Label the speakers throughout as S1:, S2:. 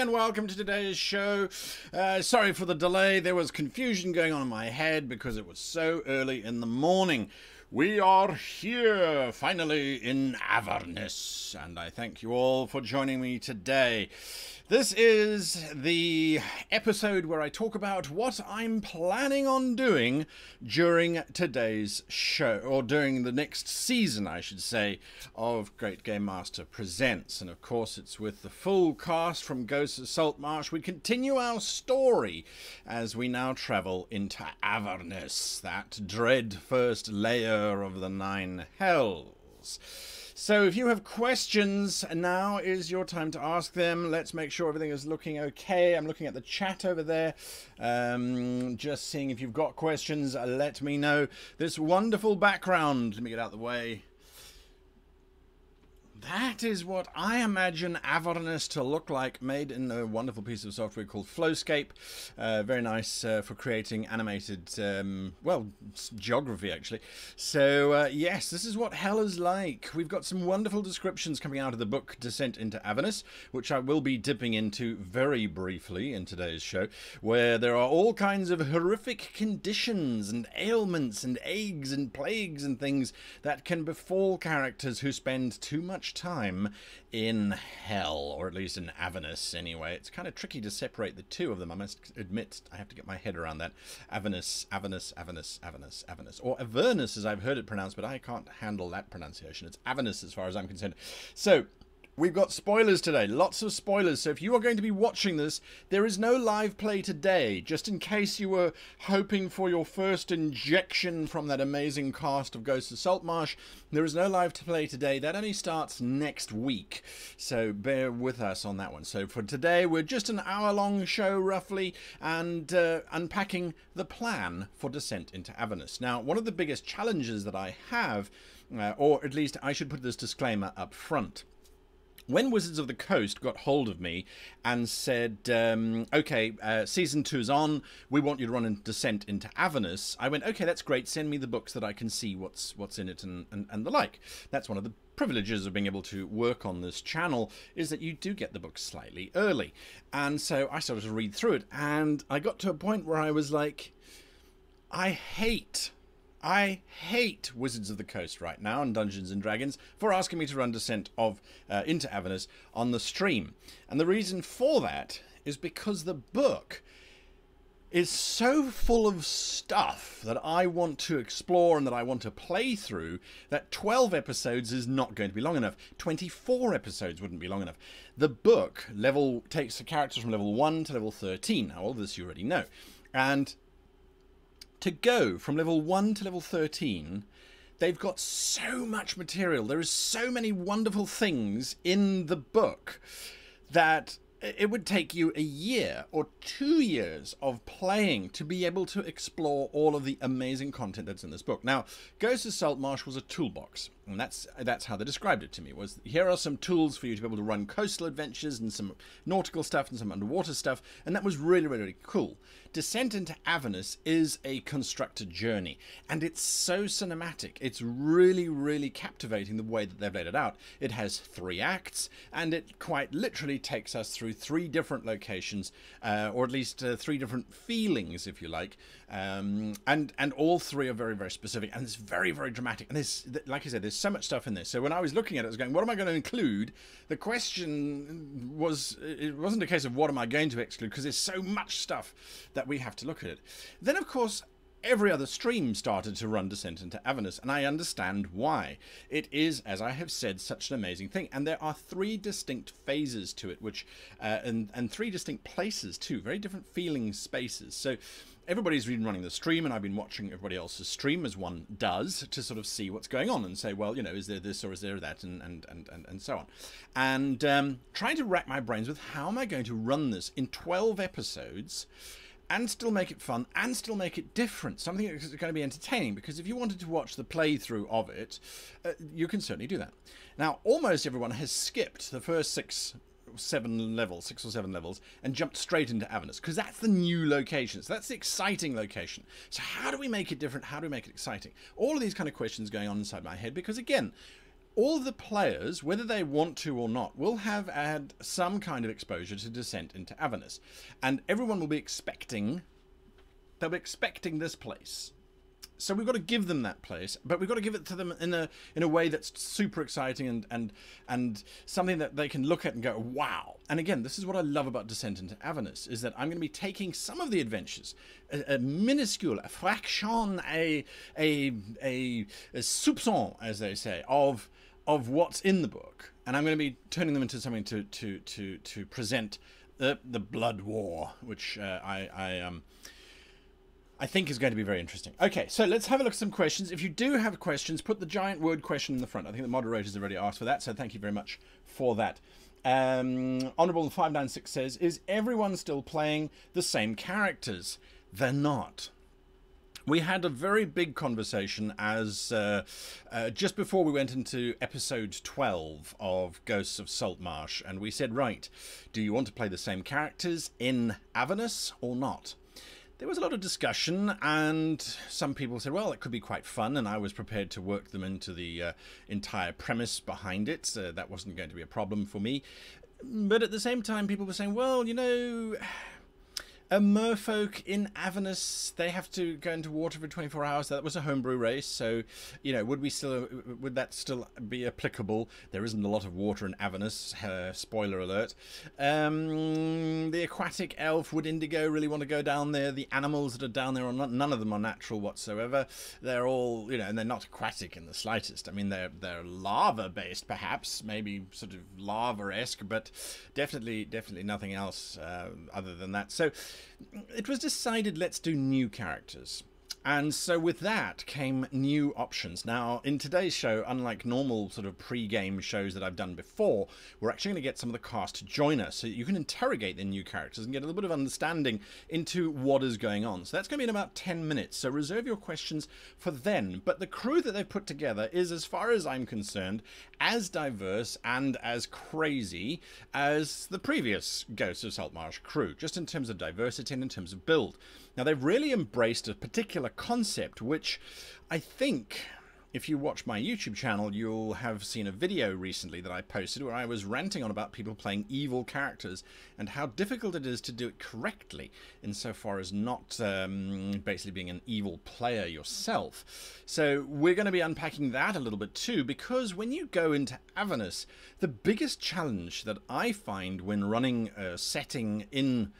S1: and welcome to today's show. Sorry for the delay. There was confusion going on in my head because it was so early in the morning. We are here, finally, in Avernus, and I thank you all for joining me today. This is the episode where I talk about what I'm planning on doing during today's show, or during the next season, I should say, of Great Game Master Presents. And of course, it's with the full cast from Ghosts of Saltmarsh. We continue our story as we now travel into Avernus, that dread first layer of the Nine Hells. So if you have questions, now is your time to ask them. Let's make sure everything is looking okay. I'm looking at the chat over there, just seeing if you've got questions. Let me know. This wonderful background, let me get out of the way. That is what I imagine Avernus to look like, made in a wonderful piece of software called Flowscape. Very nice for creating animated, well, geography, actually. So, yes, this is what hell is like. We've got some wonderful descriptions coming out of the book Descent into Avernus, which I will be dipping into very briefly in today's show, where there are all kinds of horrific conditions and ailments and agues and plagues and things that can befall characters who spend too much time in hell, or at least in Avernus anyway. It's kind of tricky to separate the two of them. I must admit, I have to get my head around that. Avernus, Avernus, Avernus, Avernus, Avernus. Or Avernus as I've heard it pronounced, but I can't handle that pronunciation. It's Avernus as far as I'm concerned. So, we've got spoilers today, lots of spoilers, so if you are going to be watching this, there is no live play today, just in case you were hoping for your first injection from that amazing cast of Ghosts of Saltmarsh. There is no live play today, that only starts next week, so bear with us on that one. So for today, we're just an hour-long show, roughly, and unpacking the plan for Descent into Avernus. Now, one of the biggest challenges that I have, or at least I should put this disclaimer up front, when Wizards of the Coast got hold of me and said, okay, Season 2's on, we want you to run a Descent into Avernus, I went, okay, that's great, send me the books that I can see what's in it and the like. That's one of the privileges of being able to work on this channel, is that you do get the books slightly early. And so I started to read through it, and I got to a point where I was like, I hate Wizards of the Coast right now and Dungeons and Dragons for asking me to run Descent into Avernus on the stream. And the reason for that is because the book is so full of stuff that I want to explore and that I want to play through that 12 episodes is not going to be long enough. 24 episodes wouldn't be long enough. The book takes the characters from level 1 to level 13. Now, all this you already know. And to go from level 1 to level 13, they've got so much material. There is so many wonderful things in the book that it would take you a year or 2 years of playing to be able to explore all of the amazing content that's in this book. Now, Ghosts of Saltmarsh was a toolbox, and that's how they described it to me, was here are some tools for you to be able to run coastal adventures and some nautical stuff and some underwater stuff, and that was really, really, really cool. Descent into Avernus is a constructed journey, and it's so cinematic. It's really, really captivating the way that they've laid it out. It has 3 acts, and it quite literally takes us through 3 different locations, or at least 3 different feelings, if you like, and all 3 are very, very specific, and it's very, very dramatic. And there's, like I said, there's so much stuff in this. So when I was looking at it, I was going, what am I going to include? The question was, it wasn't a case of what am I going to exclude, because there's so much stuff that we have to look at it. Then, of course, every other stream started to run Descent into Avernus, and I understand why. It is, as I have said, such an amazing thing, and there are 3 distinct phases to it, which and 3 distinct places too, very different feeling spaces. So everybody's been running the stream, and I've been watching everybody else's stream, as one does, to sort of see what's going on and say, well, you know, is there this or is there that, and so on. And trying to rack my brains with how am I going to run this in 12 episodes and still make it fun and still make it different, something that's going to be entertaining, because if you wanted to watch the playthrough of it, you can certainly do that. Now, almost everyone has skipped the first 6 or 7 levels and jumped straight into Avernus, because that's the new location. So that's the exciting location. So how do we make it different? How do we make it exciting? All of these kind of questions going on inside my head, because again, all the players, whether they want to or not, will have had some kind of exposure to Descent into Avernus, and everyone will be expecting, they'll be expecting this place. So we've got to give them that place, but we've got to give it to them in a way that's super exciting and something that they can look at and go, wow. And again, this is what I love about Descent into Avernus, is that I'm going to be taking some of the adventures, a minuscule, a fraction, a soupçon, as they say, of what's in the book, and I'm going to be turning them into something to present the Blood War, which I think is going to be very interesting. Okay, so let's have a look at some questions. If you do have questions, put the giant word question in the front. I think the moderators have already asked for that, so thank you very much for that. Honourable 596 says, is everyone still playing the same characters? They're not. We had a very big conversation as just before we went into episode 12 of Ghosts of Saltmarsh, and we said, right, do you want to play the same characters in Avernus or not? There was a lot of discussion, and some people said, well, it could be quite fun, and I was prepared to work them into the entire premise behind it. That wasn't going to be a problem for me. But at the same time, people were saying, well, you know, merfolk in Avernus, they have to go into water for 24 hours. That was a homebrew race, so, you know, would that still be applicable? There isn't a lot of water in Avernus, spoiler alert. The aquatic elf, would Indigo really want to go down there? The animals that are down there, none of them are natural whatsoever. They're all, you know, and they're not aquatic in the slightest. I mean, they're lava-based, perhaps, maybe sort of lava-esque, but definitely nothing else other than that. So it was decided, let's do new characters. And so with that came new options. Now, in today's show, unlike normal sort of pre-game shows that I've done before, we're actually going to get some of the cast to join us so you can interrogate the new characters and get a little bit of understanding into what is going on. So that's going to be in about 10 minutes. So reserve your questions for then. But the crew that they've put together is, as far as I'm concerned, as diverse and as crazy as the previous Ghosts of Saltmarsh crew, just in terms of diversity and in terms of build. Now, they've really embraced a particular concept, which I think, if you watch my YouTube channel, you'll have seen a video recently that I posted where I was ranting on about people playing evil characters and how difficult it is to do it correctly insofar as not basically being an evil player yourself. So we're going to be unpacking that a little bit too, because when you go into Avernus, the biggest challenge that I find when running a setting in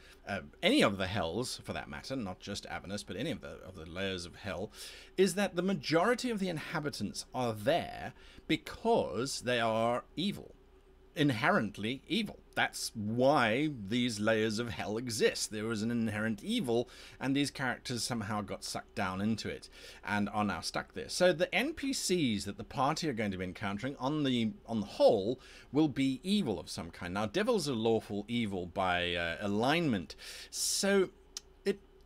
S1: any of the hells, for that matter, not just Avernus, but any of the layers of hell, is that the majority of the inhabitants are there because they are evil. Inherently evil. That's why these layers of hell exist. There was an inherent evil, and these characters somehow got sucked down into it and are now stuck there. So the NPCs that the party are going to be encountering on the whole will be evil of some kind. Now, devils are lawful evil by alignment, so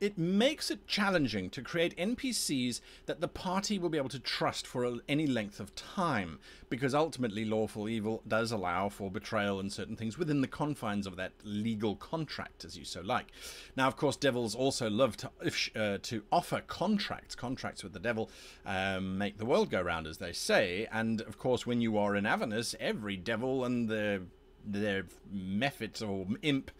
S1: it makes it challenging to create NPCs that the party will be able to trust for any length of time, because ultimately lawful evil does allow for betrayal and certain things within the confines of that legal contract, as you so like. Now, of course, devils also love to offer contracts with the devil, make the world go round, as they say. And of course, when you are in Avernus, every devil and their mephit or imp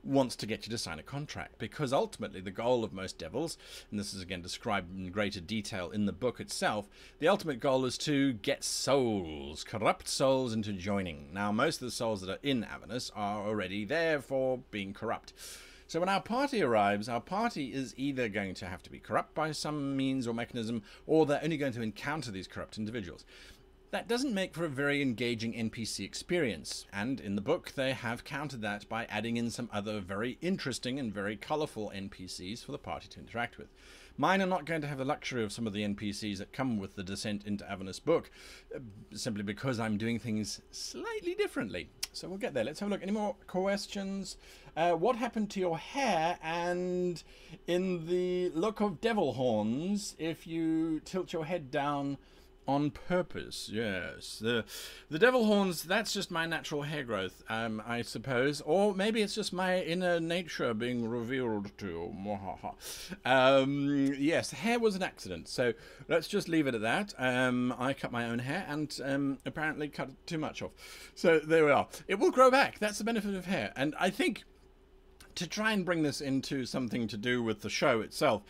S1: wants to get you to sign a contract, because ultimately the goal of most devils, and this is again described in greater detail in the book itself, the ultimate goal is to get souls, corrupt souls, into joining. Now, most of the souls that are in Avernus are already there for being corrupt. So when our party arrives, our party is either going to have to be corrupt by some means or mechanism, or they're only going to encounter these corrupt individuals. That doesn't make for a very engaging NPC experience, and in the book they have countered that by adding in some other very interesting and very colourful NPCs for the party to interact with. Mine are not going to have the luxury of some of the NPCs that come with the Descent into Avernus book, simply because I'm doing things slightly differently. So we'll get there. Let's have a look. Any more questions? What happened to your hair? And in the look of devil horns, if you tilt your head down On purpose, yes. The devil horns, that's just my natural hair growth, I suppose. Or maybe it's just my inner nature being revealed to. Yes, hair was an accident, so let's just leave it at that. I cut my own hair and apparently cut too much off. So there we are. It will grow back. That's the benefit of hair. And I think to try and bring this into something to do with the show itself,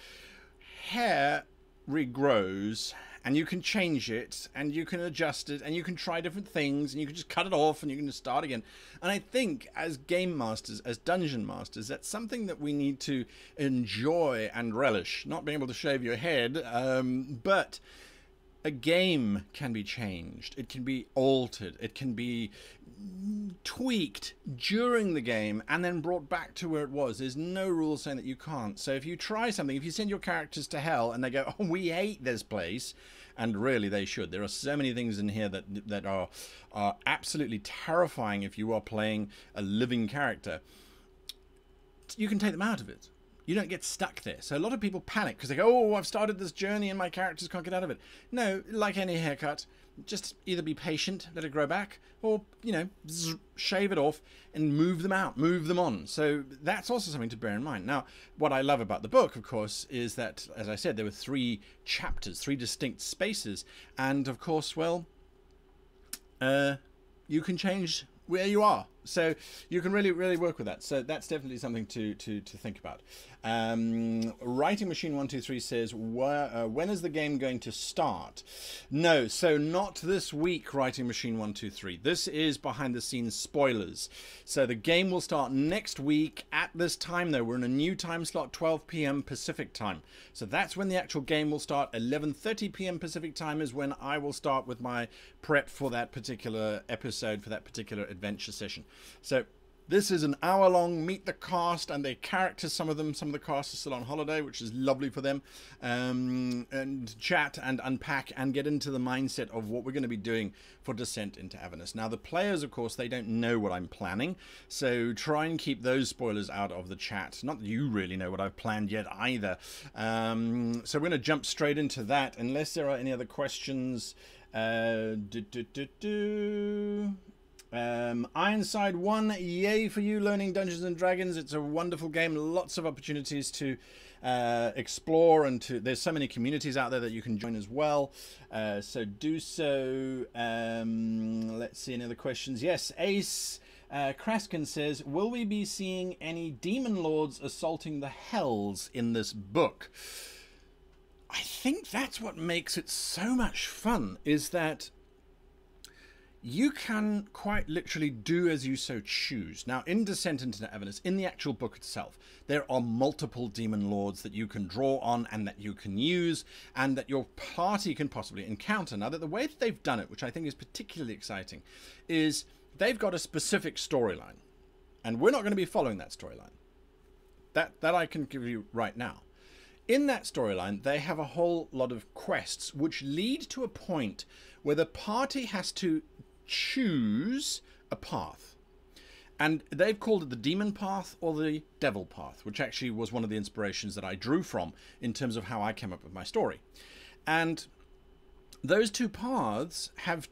S1: hair regrows, and you can change it, and you can adjust it, and you can try different things, and you can just cut it off, and you can just start again. And I think as game masters, as dungeon masters, that's something that we need to enjoy and relish. Not being able to shave your head, but a game can be changed. It can be altered. It can be tweaked during the game and then brought back to where it was. There's no rule saying that you can't. So if you try something, if you send your characters to hell and they go, oh, we hate this place, and really they should. There are so many things in here that are absolutely terrifying if you are playing a living character. You can take them out of it. You don't get stuck there. So a lot of people panic because they go, oh, I've started this journey and my characters can't get out of it. No, like any haircut, just either be patient, let it grow back, or, you know, shave it off and move them out, move them on. So that's also something to bear in mind. Now, what I love about the book, of course, is that, as I said, there were 3 chapters, 3 distinct spaces. And, of course, well, you can change where you are. So you can really work with that. So that's definitely something to think about. Writing Machine 123 says, when is the game going to start? No, so not this week, Writing Machine 123. This is behind the scenes spoilers. So the game will start next week at this time, though. We're in a new time slot, 12 p.m. Pacific time. So that's when the actual game will start. 11:30 p.m. Pacific time is when I will start with my prep for that particular episode, for that particular adventure session. So this is an hour-long meet the cast and their characters. Some of the cast are still on holiday, which is lovely for them, and chat and unpack and get into the mindset of what we're going to be doing for Descent into Avernus. Now, the players, of course, they don't know what I'm planning, so try and keep those spoilers out of the chat. Not that you really know what I've planned yet either. So we're going to jump straight into that, unless there are any other questions. Ironside 1, yay for you learning Dungeons and Dragons. It's a wonderful game, lots of opportunities to explore, and there's so many communities out there that you can join as well, so do so. Let's see, any other questions? Yes, Ace Kraskin says, will we be seeing any demon lords assaulting the hells in this book? I think that's what makes it so much fun, is that you can quite literally do as you so choose. Now, in Descent into Avernus, in the actual book itself, there are multiple demon lords that you can draw on and that you can use and that your party can possibly encounter. Now, the way that they've done it, which I think is particularly exciting, is they've got a specific storyline. And we're not going to be following that storyline. That I can give you right now. In that storyline, they have a whole lot of quests which lead to a point where the party has to choose a path, and they've called it the demon path or the devil path, which actually was one of the inspirations that I drew from in terms of how I came up with my story. And those 2 paths have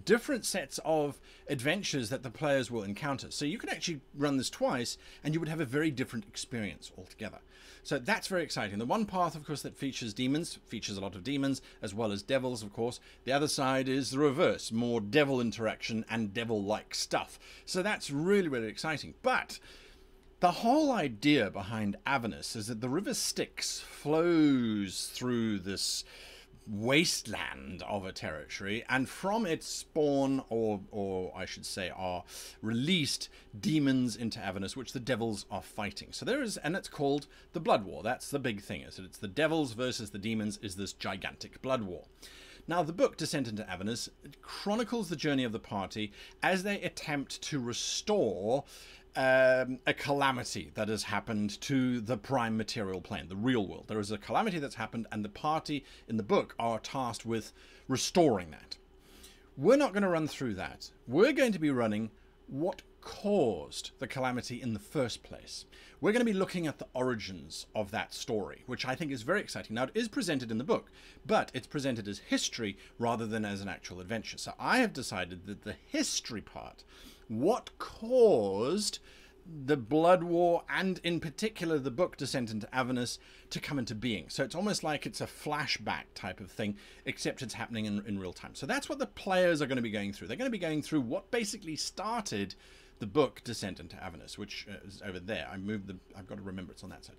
S1: different sets of adventures that the players will encounter. So you can actually run this twice and you would have a very different experience altogether. So that's very exciting. The one path, of course, that features demons, features a lot of demons, as well as devils, of course. The other side is the reverse, more devil interaction and devil-like stuff. So that's really exciting. But the whole idea behind Avernus is that the river Styx flows through this wasteland of a territory, and from its spawn, or I should say are released demons into Avernus, which the devils are fighting. So there is, and it's called the Blood War. That's the big thing, is that it's the devils versus the demons, is this gigantic blood war. Now, the book Descent into Avernus chronicles the journey of the party as they attempt to restore a calamity that has happened to the prime material plane, the real world. There is a calamity that's happened, and the party in the book are tasked with restoring that. We're not going to run through that. We're going to be running what caused the calamity in the first place. We're going to be looking at the origins of that story, which I think is very exciting. Now, it is presented in the book, but it's presented as history rather than as an actual adventure. So I have decided that the history part, what caused the Blood War, and in particular the book Descent into Avernus, to come into being. So it's almost like it's a flashback type of thing, except it's happening in real time. So that's what the players are going to be going through. They're going to be going through what basically started the book Descent into Avernus, which is over there. I've got to remember it's on that side.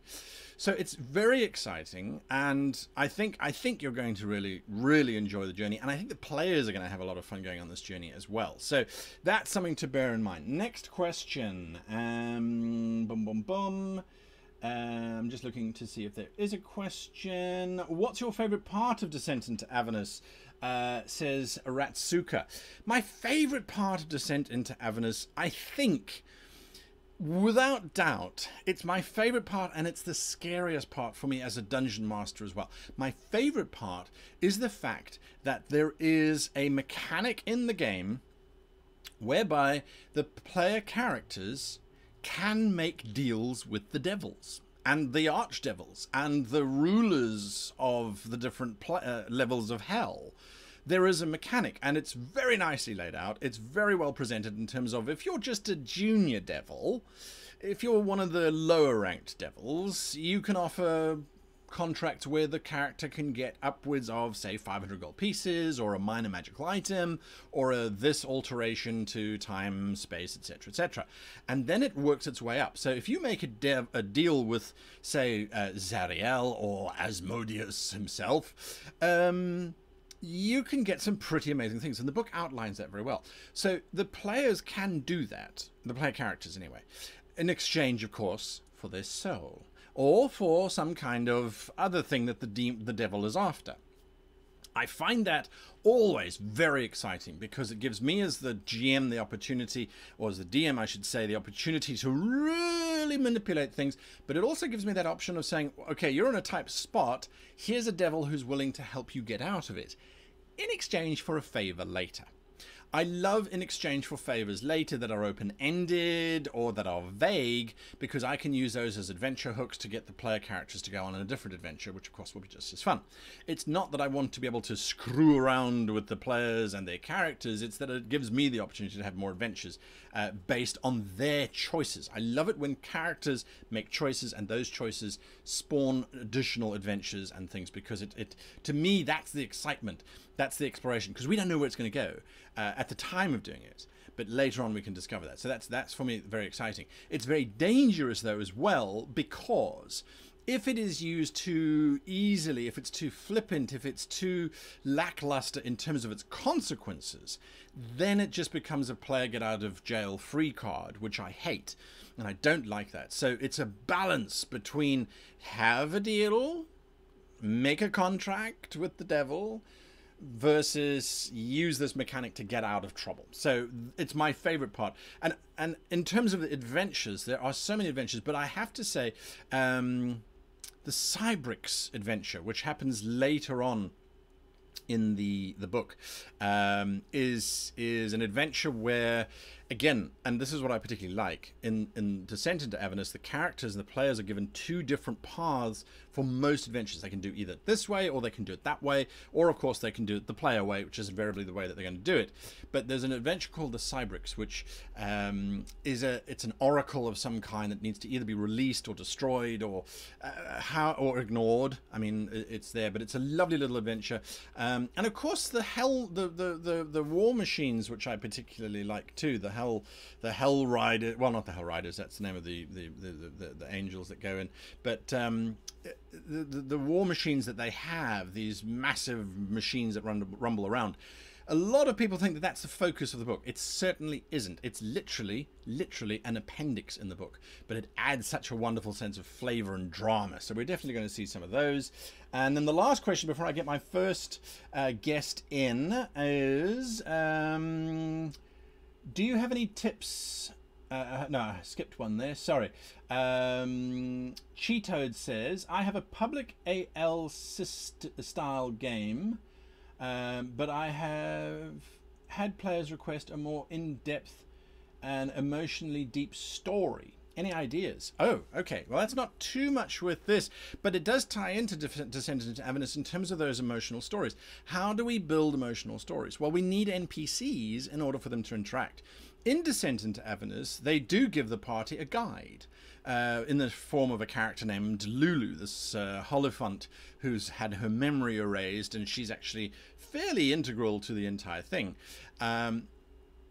S1: So it's very exciting, and I think you're going to really enjoy the journey, and I think the players are going to have a lot of fun going on this journey as well. So that's something to bear in mind. Next question. I'm just looking to see if there is a question. What's your favorite part of Descent into Avernus? Says Ratsuka. My favorite part of Descent into Avernus, I think, without doubt, it's my favorite part, and it's the scariest part for me as a dungeon master as well. My favorite part is the fact that there is a mechanic in the game whereby the player characters can make deals with the devils and the archdevils and the rulers of the different levels of hell. There is a mechanic, and it's very nicely laid out. It's very well presented in terms of, if you're just a junior devil, if you're one of the lower ranked devils, you can offer contracts where the character can get upwards of, say, 500 gold pieces, or a minor magical item, or this alteration to time, space, etc., etc. And then it works its way up. So if you make a deal with, say, Zariel or Asmodeus himself, you can get some pretty amazing things, and the book outlines that very well. So the players can do that, the player characters anyway, in exchange, of course, for their soul, or for some kind of other thing that the devil is after. I find that always very exciting, because it gives me as the GM the opportunity, or as the DM I should say, the opportunity to really manipulate things, but it also gives me that option of saying, okay, you're in a tight spot, here's a devil who's willing to help you get out of it, in exchange for a favor later. I love in exchange for favors later that are open-ended or that are vague, because I can use those as adventure hooks to get the player characters to go on a different adventure, which of course will be just as fun. It's not that I want to be able to screw around with the players and their characters, it's that it gives me the opportunity to have more adventures based on their choices. I love it when characters make choices and those choices spawn additional adventures and things, because it to me, that's the excitement. That's the exploration, because we don't know where it's going to go at the time of doing it, but later on we can discover that. So that's for me very exciting. It's very dangerous though as well, because if it is used too easily, if it's too flippant, if it's too lackluster in terms of its consequences, then it just becomes a player get out of jail free card, which I hate, and I don't like that. So it's a balance between have a deal, make a contract with the devil, versus use this mechanic to get out of trouble. So it's my favorite part. And in terms of the adventures, there are so many adventures, but I have to say the Cybrix adventure, which happens later on in the book, is an adventure where, again, and this is what I particularly like, in Descent into Avernus, the characters and the players are given two different paths for most adventures. They can do either this way, or they can do it that way, or of course they can do it the player way, which is invariably the way that they're going to do it. But there's an adventure called the Cybrix, which it's an oracle of some kind that needs to either be released or destroyed or ignored. I mean, it's there, but it's a lovely little adventure. And of course the war machines, which I particularly like too, the Hell Rider, well, not the Hell Riders, that's the name of the angels that go in, but the war machines that they have, these massive machines that rumble around. A lot of people think that that's the focus of the book. It certainly isn't. It's literally an appendix in the book, but it adds such a wonderful sense of flavor and drama. So we're definitely going to see some of those. And then the last question before I get my first guest in is, do you have any tips? No, I skipped one there. Sorry. Cheetoad says, I have a public AL style game, but I have had players request a more in-depth an emotionally deep story. Any ideas? Oh, okay. Well, that's not too much with this, but it does tie into Descent into Avernus in terms of those emotional stories. How do we build emotional stories? Well, we need NPCs in order for them to interact. In Descent into Avernus, they do give the party a guide in the form of a character named Lulu, this Holophant who's had her memory erased, and she's actually fairly integral to the entire thing.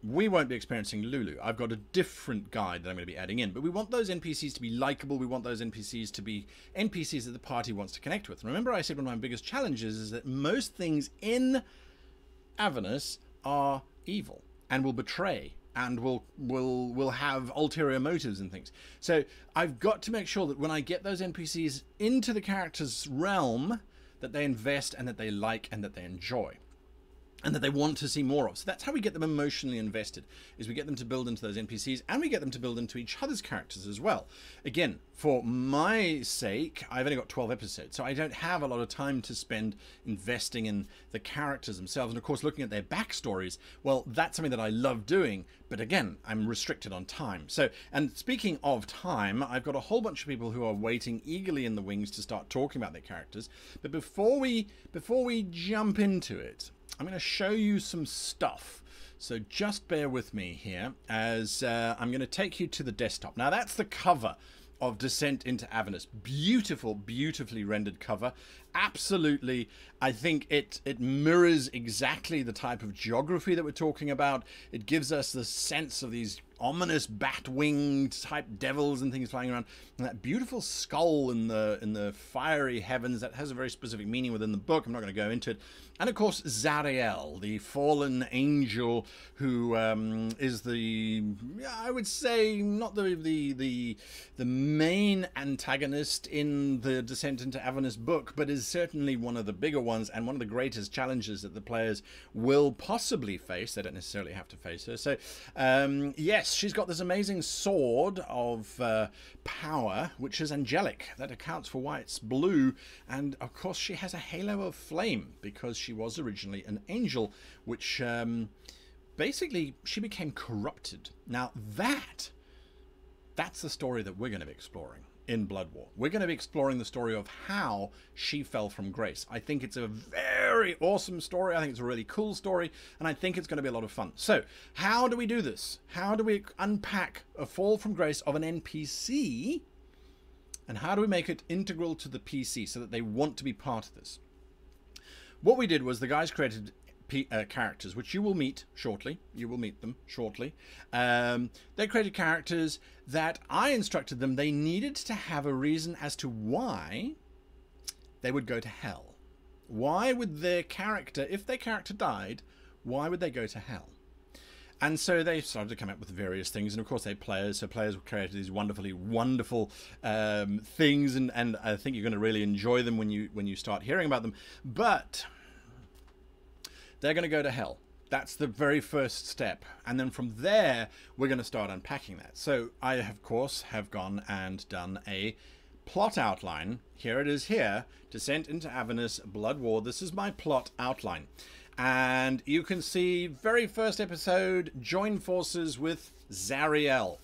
S1: We won't be experiencing Lulu. I've got a different guide that I'm going to be adding in, but we want those NPCs to be likable. We want those NPCs to be NPCs that the party wants to connect with. Remember, I said one of my biggest challenges is that most things in Avernus are evil and will betray and will have ulterior motives and things. So I've got to make sure that when I get those NPCs into the character's realm, that they invest and that they like and that they enjoy, and that they want to see more of. So that's how we get them emotionally invested, is we get them to build into those NPCs, and we get them to build into each other's characters as well. Again, for my sake, I've only got 12 episodes, so I don't have a lot of time to spend investing in the characters themselves, and of course looking at their backstories. Well, that's something that I love doing, but again, I'm restricted on time. So, and speaking of time, I've got a whole bunch of people who are waiting eagerly in the wings to start talking about their characters. But before we jump into it, I'm going to show you some stuff. So just bear with me here as I'm going to take you to the desktop. Now that's the cover of Descent into Avernus. Beautiful, beautifully rendered cover. Absolutely, I think it mirrors exactly the type of geography that we're talking about. It gives us the sense of these ominous bat-winged type devils and things flying around, and that beautiful skull in the fiery heavens that has a very specific meaning within the book. I'm not going to go into it. And of course Zariel, the fallen angel, who is the, I would say, not the main antagonist in the Descent into Avernus book, but is certainly one of the bigger ones and one of the greatest challenges that the players will possibly face. They don't necessarily have to face her. So yes, she's got this amazing sword of power, which is angelic. That accounts for why it's blue. And of course she has a halo of flame because she was originally an angel, which basically she became corrupted. Now that's the story that we're going to be exploring in Blood War. We're going to be exploring the story of how she fell from grace. I think it's a very awesome story. I think it's a really cool story, and I think it's going to be a lot of fun. So how do we do this? How do we unpack a fall from grace of an NPC, and how do we make it integral to the PC so that they want to be part of this? What we did was the guys created characters, which you will meet shortly. You will meet them shortly. They created characters that I instructed them they needed to have a reason as to why they would go to hell. Why would their character, if their character died, why would they go to hell? And so they started to come up with various things, and of course they players. So players created these wonderfully wonderful things, and I think you're going to really enjoy them when you start hearing about them. But they're going to go to hell. That's the very first step. And then from there, we're going to start unpacking that. So I, of course, have gone and done a plot outline. Here it is here. Descent into Avernus, Blood War. This is my plot outline. And you can see very first episode, join forces with Zariel.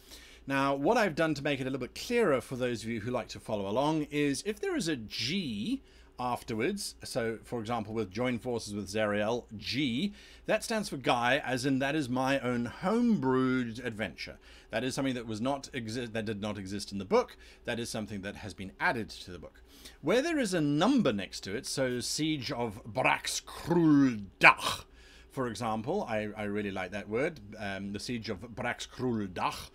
S1: Now, what I've done to make it a little bit clearer for those of you who like to follow along is if there is a G afterwards, so for example with join forces with Zariel, G, that stands for Guy, as in that is my own homebrewed adventure. That is something that did not exist in the book. That is something that has been added to the book. Where there is a number next to it, so Siege of Braxkruldach, for example, I really like that word, the Siege of Braxkruldach.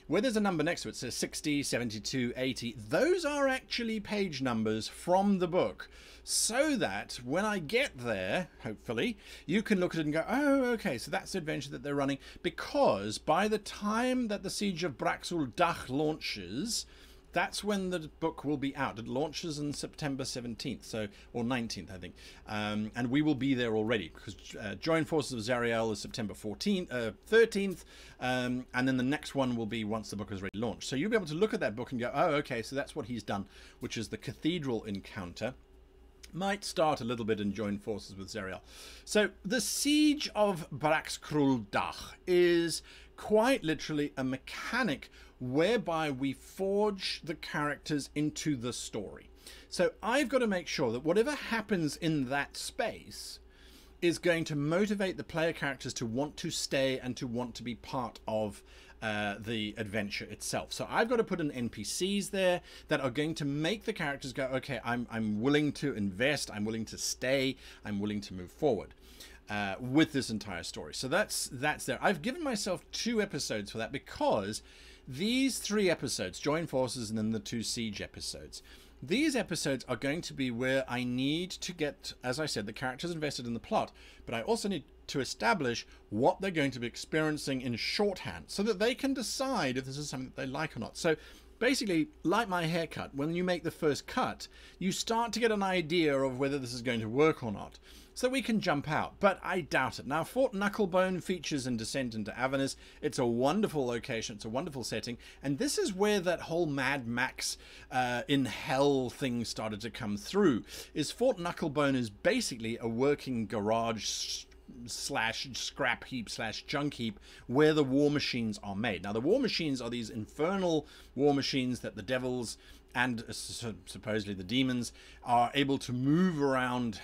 S1: Where there's a number next to it, so 60, 72, 80, those are actually page numbers from the book. So that when I get there, hopefully, you can look at it and go, oh, okay, so that's the adventure that they're running. Because by the time that the Siege of Braxkruldach launches, that's when the book will be out. It launches on September 17th, so, or 19th, I think. And we will be there already, because Join Forces of Zariel is September 13th, and then the next one will be once the book is already launched. So you'll be able to look at that book and go, oh, okay, so that's what he's done, which is the cathedral encounter. Might start a little bit and join forces with Zariel. So the Siege of Braxkruldach is quite literally a mechanic whereby we forge the characters into the story. So I've got to make sure that whatever happens in that space is going to motivate the player characters to want to stay and to want to be part of the adventure itself. So I've got to put in NPCs there that are going to make the characters go, okay, I'm willing to invest, I'm willing to stay, I'm willing to move forward with this entire story. So that's there. I've given myself 2 episodes for that, because these 3 episodes, Join Forces and then the 2 Siege episodes, these episodes are going to be where I need to get, as I said, the characters invested in the plot, but I also need to establish what they're going to be experiencing in shorthand so that they can decide if this is something that they like or not. So basically, like my haircut, when you make the first cut, you start to get an idea of whether this is going to work or not, so we can jump out, but I doubt it. Now, Fort Knucklebone features in Descent into Avernus. It's a wonderful location, it's a wonderful setting, and this is where that whole Mad Max in Hell thing started to come through. Is Fort Knucklebone is basically a working garage slash scrap heap slash junk heap where the war machines are made. Now, the war machines are these infernal war machines that the devils and supposedly the demons are able to move around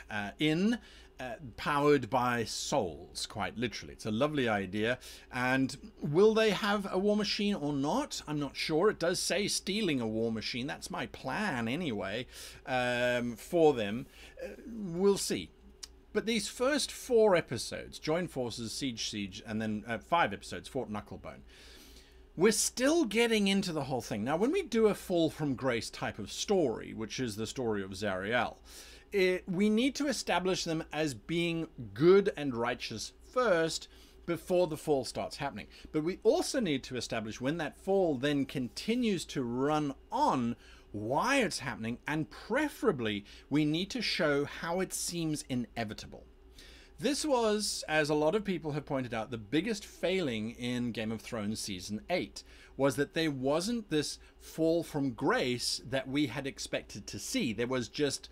S1: powered by souls, quite literally. It's a lovely idea. And will they have a war machine or not? I'm not sure. It does say stealing a war machine. That's my plan anyway, for them. We'll see. But these first 4 episodes, Join Forces, Siege, and then 5 episodes, Fort Knucklebone, we're still getting into the whole thing. Now, when we do a Fall from Grace type of story, which is the story of Zariel, we need to establish them as being good and righteous first before the fall starts happening. But we also need to establish, when that fall then continues to run on, why it's happening, and preferably we need to show how it seems inevitable. This was, as a lot of people have pointed out, the biggest failing in Game of Thrones Season 8, was that there wasn't this fall from grace that we had expected to see. There was just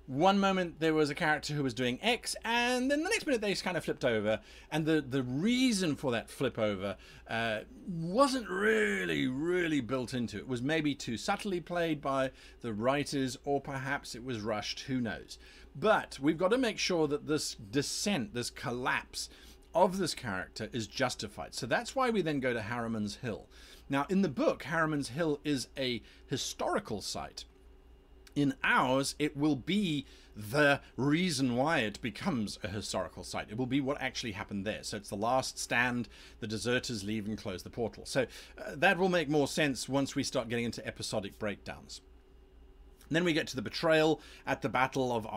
S1: one moment there was a character who was doing X, and then the next minute they just kind of flipped over, and the reason for that flip over wasn't really built into it. It was maybe too subtly played by the writers, or perhaps it was rushed, who knows. But we've got to make sure that this descent, this collapse of this character is justified. So that's why we then go to Harriman's Hill. Now, in the book, Harriman's Hill is a historical site. In ours, it will be the reason why it becomes a historical site. It will be what actually happened there. So it's the last stand, the deserters leave and close the portal. So that will make more sense once we start getting into episodic breakdowns. Then we get to the betrayal at the Battle of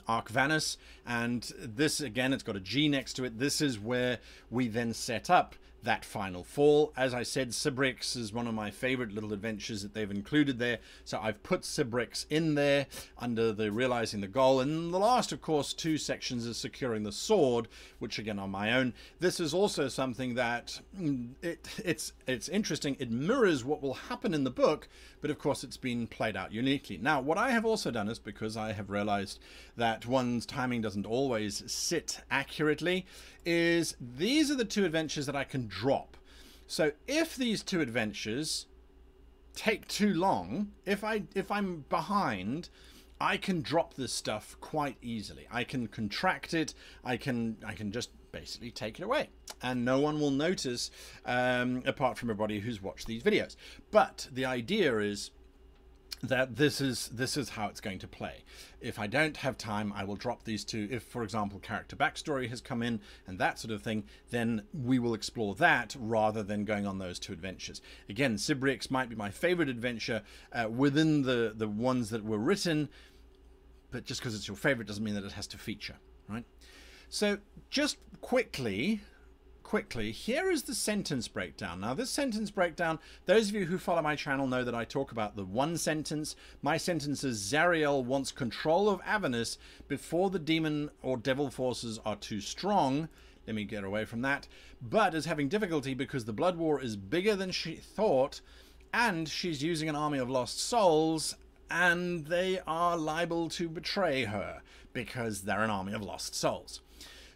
S1: Avernus, and this, again, it's got a G next to it. This is where we then set up that final fall. As I said, Cibrix is one of my favorite little adventures that they've included there, so I've put Cibrix in there under the realizing the goal. And the last, of course, 2 sections is securing the sword, which again are my own. This is also something that it's interesting. It mirrors what will happen in the book, but of course it's been played out uniquely. Now, what I have also done is, because I have realized that one's timing doesn't always sit accurately, is these are the 2 adventures that I can drop. So if these 2 adventures take too long, if I'm behind, I can drop this stuff quite easily. I can contract it. I can just basically take it away, and no one will notice, apart from everybody who's watched these videos. But the idea is that this is how it's going to play. If I don't have time, I will drop these 2. If, for example, character backstory has come in and that sort of thing, then we will explore that rather than going on those 2 adventures. Again, Cibrix might be my favorite adventure within the ones that were written, but just because it's your favorite doesn't mean that it has to feature, right? So just quickly, here is the sentence breakdown. Now, this sentence breakdown, those of you who follow my channel know that I talk about the one sentence. My sentence is: Zariel wants control of Avernus before the demon or devil forces are too strong. Let me get away from that. But is having difficulty because the blood war is bigger than she thought, and she's using an army of lost souls, and they are liable to betray her because they're an army of lost souls.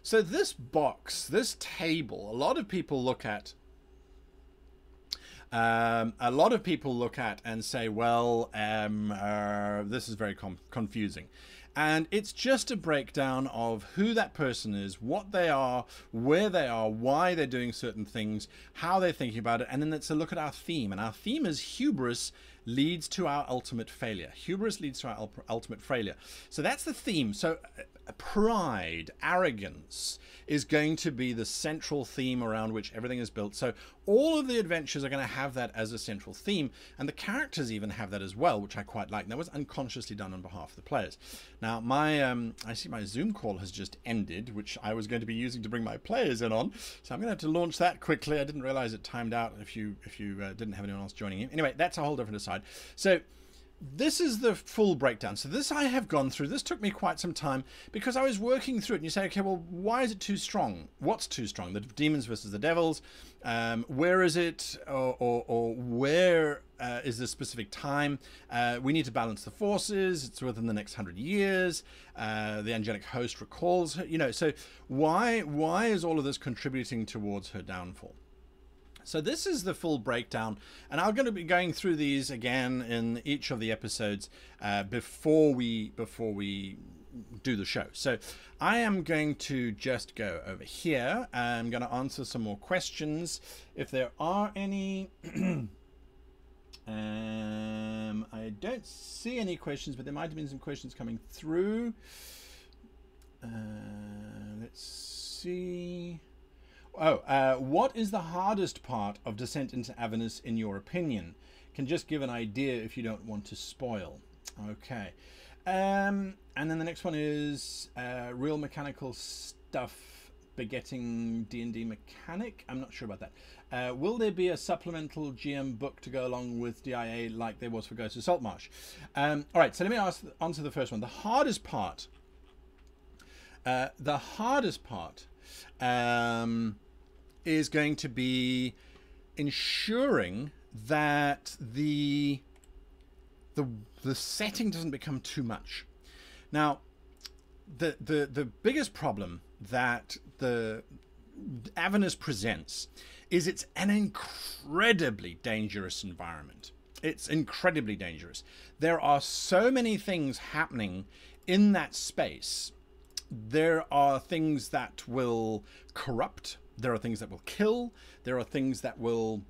S1: So this box, this table, a lot of people look at and say, well, this is very confusing. And it's just a breakdown of who that person is, what they are, where they are, why they're doing certain things, how they're thinking about it. And then it's a look at our theme. And our theme is hubris leads to our ultimate failure. Hubris leads to our ultimate failure. So that's the theme. So pride, arrogance is going to be the central theme around which everything is built. So all of the adventures are going to have that as a central theme, and the characters even have that as well, which I quite like. And that was unconsciously done on behalf of the players. Now, I see my Zoom call has just ended, which I was going to be using to bring my players in on. So I'm going to have to launch that quickly. I didn't realize it timed out if you didn't have anyone else joining you. Anyway, that's a whole different aside. So this is the full breakdown. So this I have gone through. This took me quite some time because I was working through it. And you say, okay, well, why is it too strong? What's too strong? The demons versus the devils. Where is it? Or where is the specific time? We need to balance the forces. It's within the next 100 years. The angelic host recalls her. You know, so why is all of this contributing towards her downfall? So this is the full breakdown, and I'm going to be going through these again in each of the episodes before we do the show. So I am going to just go over here. I'm going to answer some more questions if there are any. I don't see any questions, but there might have been some questions coming through. Let's see. What is the hardest part of Descent into Avernus in your opinion? Can just give an idea if you don't want to spoil. Okay. And then the next one is real mechanical stuff begetting D&D mechanic. I'm not sure about that. Will there be a supplemental GM book to go along with DIA like there was for Ghost of Saltmarsh? All right, so let me answer the first one. The hardest part is going to be ensuring that the setting doesn't become too much. Now, the biggest problem that the Avernus presents is it's an incredibly dangerous environment. It's incredibly dangerous. There are so many things happening in that space. There are things that will corrupt. There are things that will kill. There are things that will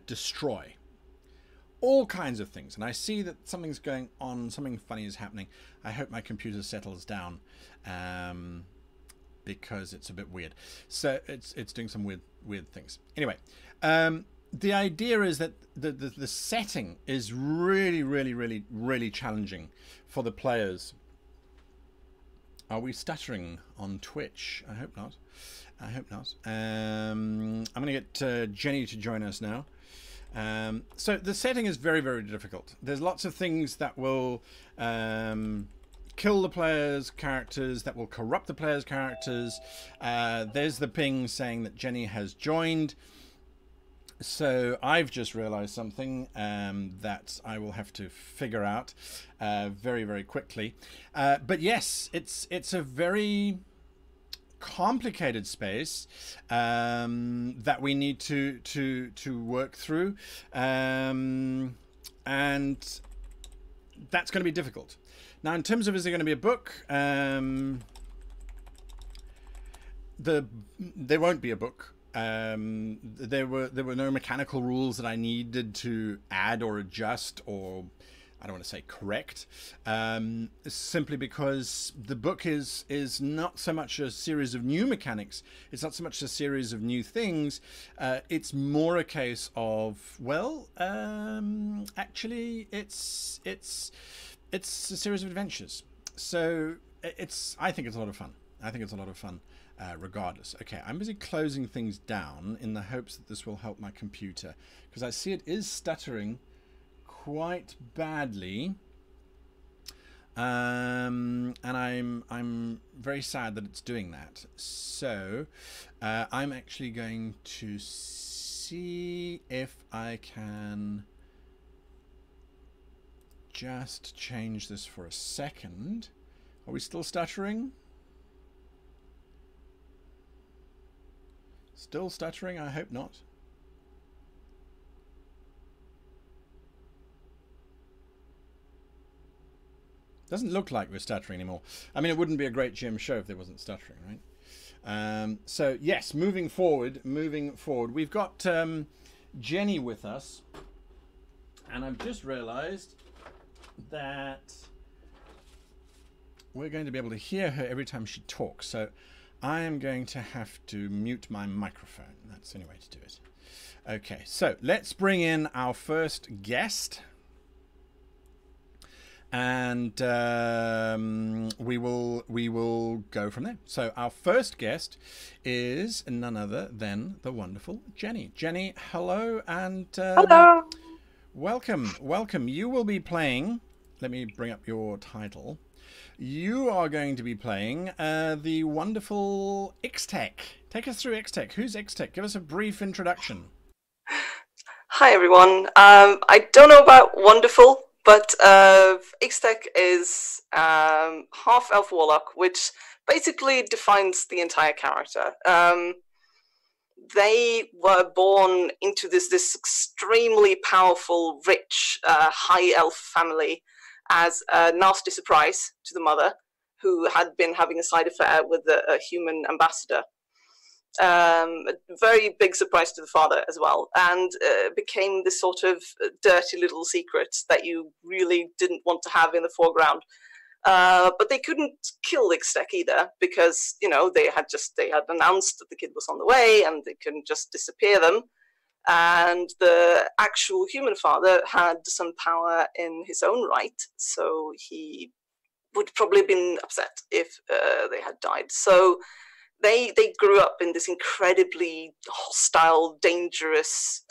S1: destroy. All kinds of things. And I see that something's going on. Something funny is happening. I hope my computer settles down because it's a bit weird. So it's doing some weird things. Anyway, the idea is that the setting is really challenging for the players. Are we stuttering on Twitch? I hope not. I hope not. I'm going to get Jenny to join us now. So the setting is very difficult. There's lots of things that will kill the players' characters, that will corrupt the players' characters. There's the ping saying that Jenny has joined. So I've just realized something that I will have to figure out very quickly. But yes, it's a very complicated space that we need to work through, and that's going to be difficult. Now, in terms of is there going to be a book, there won't be a book. There were no mechanical rules that I needed to add or adjust, or I don't want to say correct, simply because the book is not so much a series of new mechanics. It's not so much a series of new things. It's more a case of, well, actually, it's a series of adventures. So I think it's a lot of fun. I think it's a lot of fun. Regardless. Okay, I'm busy closing things down in the hopes that this will help my computer, because I see it is stuttering quite badly, and I'm very sad that it's doing that. So I'm actually going to see if I can just change this for a second. Are we still stuttering? Still stuttering? I hope not. Doesn't look like we're stuttering anymore. I mean, it wouldn't be a great GM show if there wasn't stuttering, right? So yes, moving forward. We've got Jenny with us, and I've just realised that we're going to be able to hear her every time she talks. So I am going to have to mute my microphone. That's the only way to do it. Okay, so let's bring in our first guest. And we will go from there. So our first guest is none other than the wonderful Jenny. Jenny, hello, and
S2: hello.
S1: Welcome. You will be playing. Let me bring up your title. You are going to be playing the wonderful Ixtec. Take us through Ixtec. Who's Ixtec? Give us a brief introduction.
S2: Hi everyone. I don't know about wonderful, but Ixtec is half elf warlock, which basically defines the entire character. They were born into this extremely powerful, rich, high elf family as a nasty surprise to the mother, who had been having a side affair with a human ambassador. A very big surprise to the father as well, and became this sort of dirty little secret that you really didn't want to have in the foreground. But they couldn't kill Ixtec either, because they had announced that the kid was on the way, and they couldn't just disappear them. And the actual human father had some power in his own right, so he would probably have been upset if they had died. So they grew up in this incredibly hostile, dangerous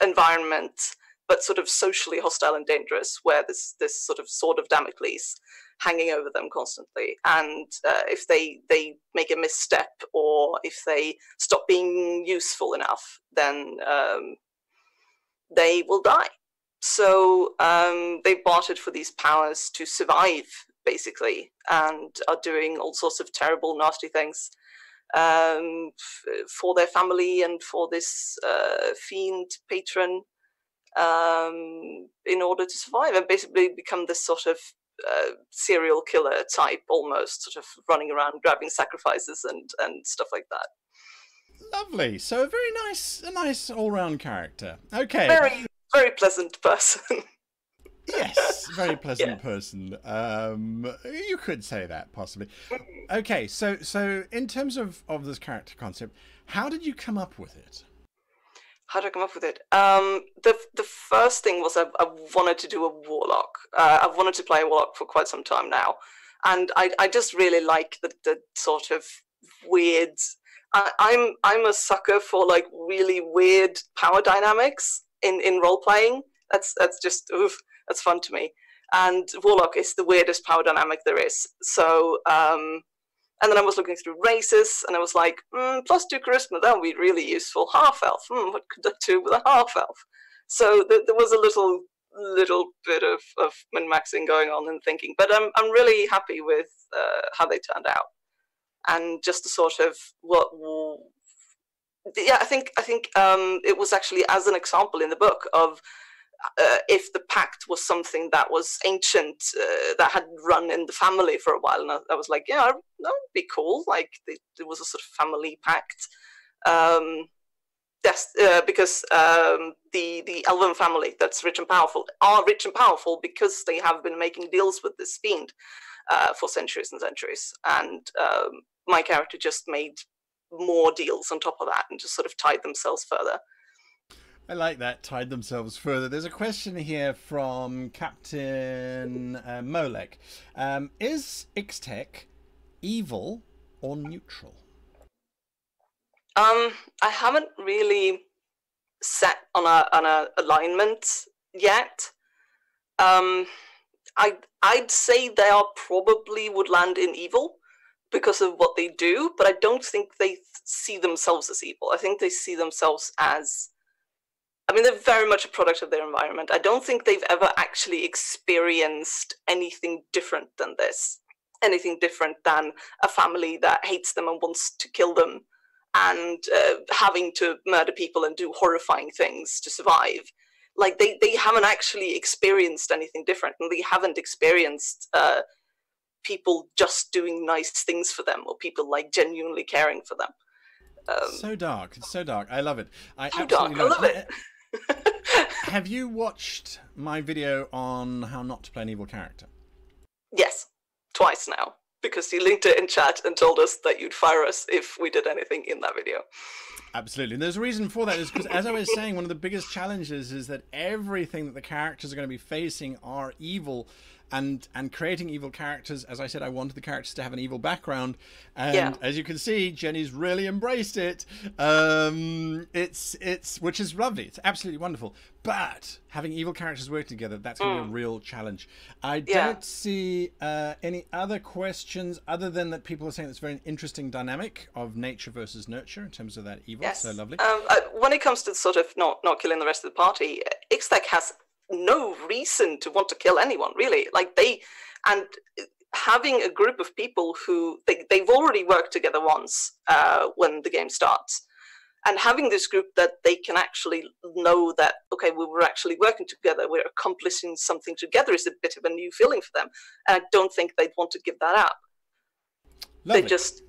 S2: environment, but sort of socially hostile and dangerous, where this sort of sword of Damocles hanging over them constantly. And if they make a misstep, or if they stop being useful enough, then they will die. So they bartered for these powers to survive, basically, and are doing all sorts of terrible, nasty things for their family and for this fiend patron, in order to survive, and basically become this sort of serial killer type, almost, sort of running around grabbing sacrifices and stuff like that.
S1: Lovely. So a nice all-round character. Okay.
S2: Very, very pleasant person.
S1: Yes, very pleasant person. You could say that, possibly. Okay, so in terms of this character concept, how did you come up with it?
S2: How did I come up with it? The first thing was I wanted to do a warlock. I've wanted to play a warlock for quite some time now, and I just really like the sort of weird. I'm a sucker for like really weird power dynamics in role playing. That's just that's fun to me. And warlock is the weirdest power dynamic there is. So and then I was looking through races, and I was like, +2 charisma, that would be really useful. Half elf, what could I do with a half elf? So there was a little bit of min-maxing going on and thinking, but I'm really happy with how they turned out, and just the sort of I think it was actually as an example in the book of. If the pact was something that was ancient, that had run in the family for a while, and I was like, yeah, that would be cool. Like, there was a sort of family pact. Because the Elven family that's rich and powerful are rich and powerful because they have been making deals with this fiend for centuries and centuries. And my character just made more deals on top of that and just sort of tied themselves further.
S1: I like that, tied themselves further. There's a question here from Captain Molek. Is Ixtec evil or neutral?
S2: I haven't really set on a alignment yet. I'd say they are probably would land in evil because of what they do, but I don't think they see themselves as evil. I think they see themselves as, I mean, they're very much a product of their environment. I don't think they've ever actually experienced anything different than this. Anything different than a family that hates them and wants to kill them, and having to murder people and do horrifying things to survive. Like they haven't actually experienced anything different, and they haven't experienced people just doing nice things for them, or people like genuinely caring for them.
S1: So dark. It's so dark. I love it. I
S2: love it.
S1: Have you watched my video on how not to play an evil character?
S2: Yes, twice now, because you linked it in chat and told us that you'd fire us if we did anything in that video.
S1: Absolutely. And there's a reason for that, is because, as I was saying, one of the biggest challenges is that everything that the characters are going to be facing are evil. And creating evil characters, as I said, I wanted the characters to have an evil background, and as you can see, Jenny's really embraced it. It's which is lovely. It's absolutely wonderful. But having evil characters work together, that's going to be a real challenge. I don't see any other questions other than that people are saying it's a very interesting dynamic of nature versus nurture in terms of that evil.
S2: Yes.
S1: So lovely.
S2: When it comes to sort of not killing the rest of the party, Ixtec has no reason to want to kill anyone, really. Like having a group of people who they've already worked together once when the game starts, and having this group that they can actually know that, okay, we were actually working together, we're accomplishing something together, is a bit of a new feeling for them, and I don't think they'd want to give that up.
S1: Lovely.
S2: They just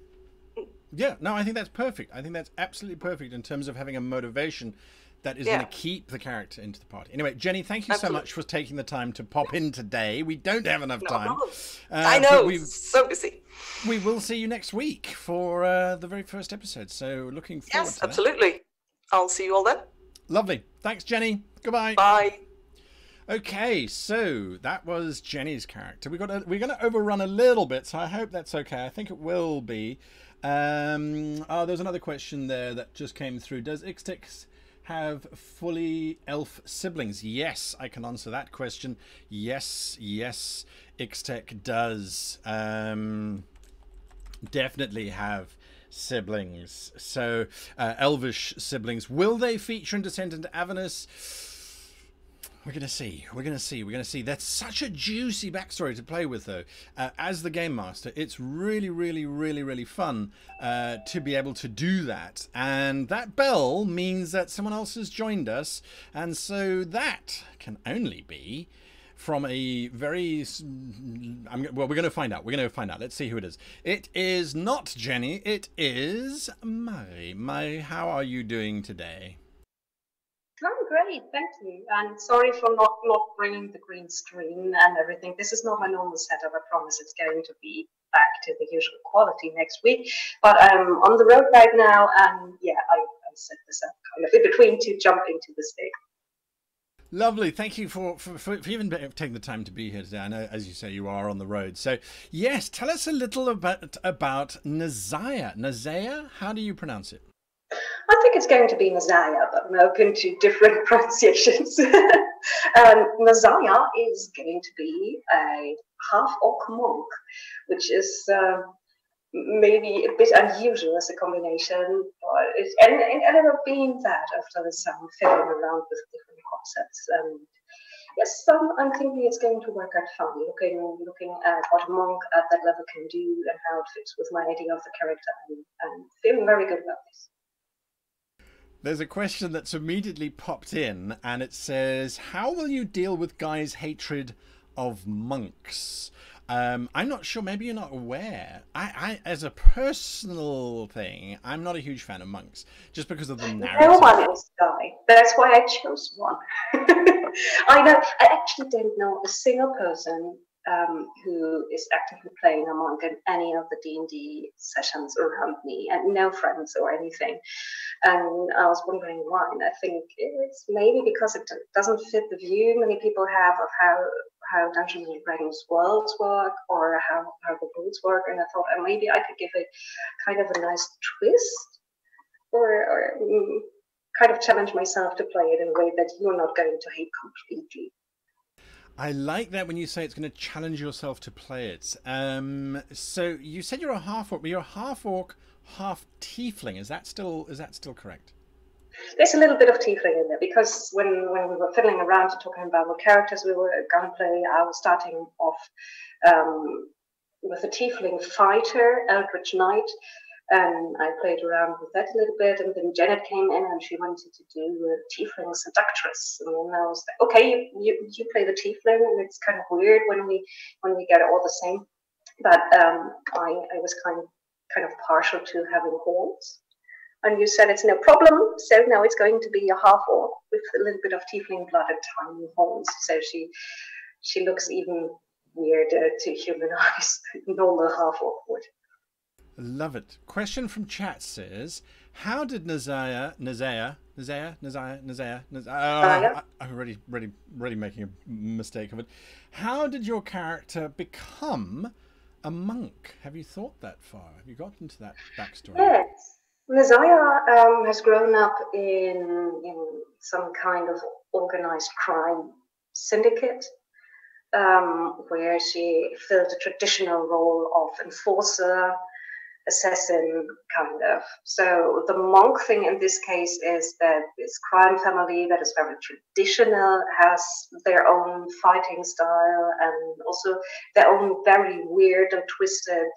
S1: no, I think that's perfect. I think that's absolutely perfect in terms of having a motivation that is going to keep the character into the party. Anyway, Jenny, thank you so much for taking the time to pop in today. We don't have enough time.
S2: I know, so busy.
S1: We will see you next week for the very first episode. So looking forward to that. Yes,
S2: absolutely. I'll see you all then.
S1: Lovely. Thanks, Jenny. Goodbye.
S2: Bye.
S1: Okay, so that was Jenny's character. We're going to overrun a little bit, so I hope that's okay. I think it will be. There's another question there that just came through. Does Ixtec have fully elf siblings? Yes, I can answer that question. Yes, Ixtec does definitely have siblings. So elvish siblings. Will they feature in Descent into Avernus? We're going to see. That's such a juicy backstory to play with, though. As the game master, it's really fun to be able to do that. And that bell means that someone else has joined us. And so that can only be from a very... we're going to find out. Let's see who it is. It is not Jenny. It is Mhaire. Mhaire, how are you doing today?
S3: I'm great, thank you. And sorry for not bringing the green screen and everything. This is not my normal setup. I promise it's going to be back to the usual quality next week. But I'm on the road right now, and I set this up kind of in between to jump into this day.
S1: Lovely. Thank you for even taking the time to be here today. I know, as you say, you are on the road. So, yes, tell us a little about Mhaire. Mhaire, how do you pronounce it?
S3: I think it's going to be Mhaire, but I'm open to different pronunciations. Mhaire is going to be a half-orc monk, which is maybe a bit unusual as a combination, but it ended up being that after some fiddling around with different concepts. And yes, I'm thinking it's going to work out fine, looking at what a monk at that level can do and how it fits with my idea of the character, and feeling very good about this.
S1: There's a question that's immediately popped in, and it says, how will you deal with Guy's hatred of monks? I'm not sure. Maybe you're not aware. I, as a personal thing, I'm not a huge fan of monks, just because of the narrative.
S3: No one is Guy. That's why I chose one. I actually don't know a single person who is actively playing a monk in any of the D&D sessions around me, and no friends or anything. And I was wondering why, and I think it's maybe because it doesn't fit the view many people have of how Dungeons and Dragons worlds work, or how the rules work, and I thought maybe I could give it kind of a nice twist, or kind of challenge myself to play it in a way that you're not going to hate completely.
S1: I like that when you say it's going to challenge yourself to play it. So you said you're a half-orc, but you're a half-orc, half-tiefling. Is that still correct?
S3: There's a little bit of tiefling in there, because when we were fiddling around to talking about what characters we were going to play, I was starting off with a tiefling fighter, Eldritch Knight, And I played around with that a little bit, and then Janet came in and she wanted to do a tiefling seductress. And then I was like, okay, you play the tiefling, and it's kind of weird when we get all the same. But I was kind of partial to having horns. And you said it's no problem, so now it's going to be a half orc with a little bit of tiefling blood and tiny horns. So she looks even weirder to human eyes than normal half orc would.
S1: Love it. Question from chat says, how did I'm already making a mistake of it. How did your character become a monk? Have you thought that far? Have you gotten to that backstory?
S3: Yes. Nazaya has grown up in some kind of organized crime syndicate, where she filled a traditional role of enforcer, assassin, kind of. So the monk thing in this case is that this crime family that is very traditional has their own fighting style and also their own very weird and twisted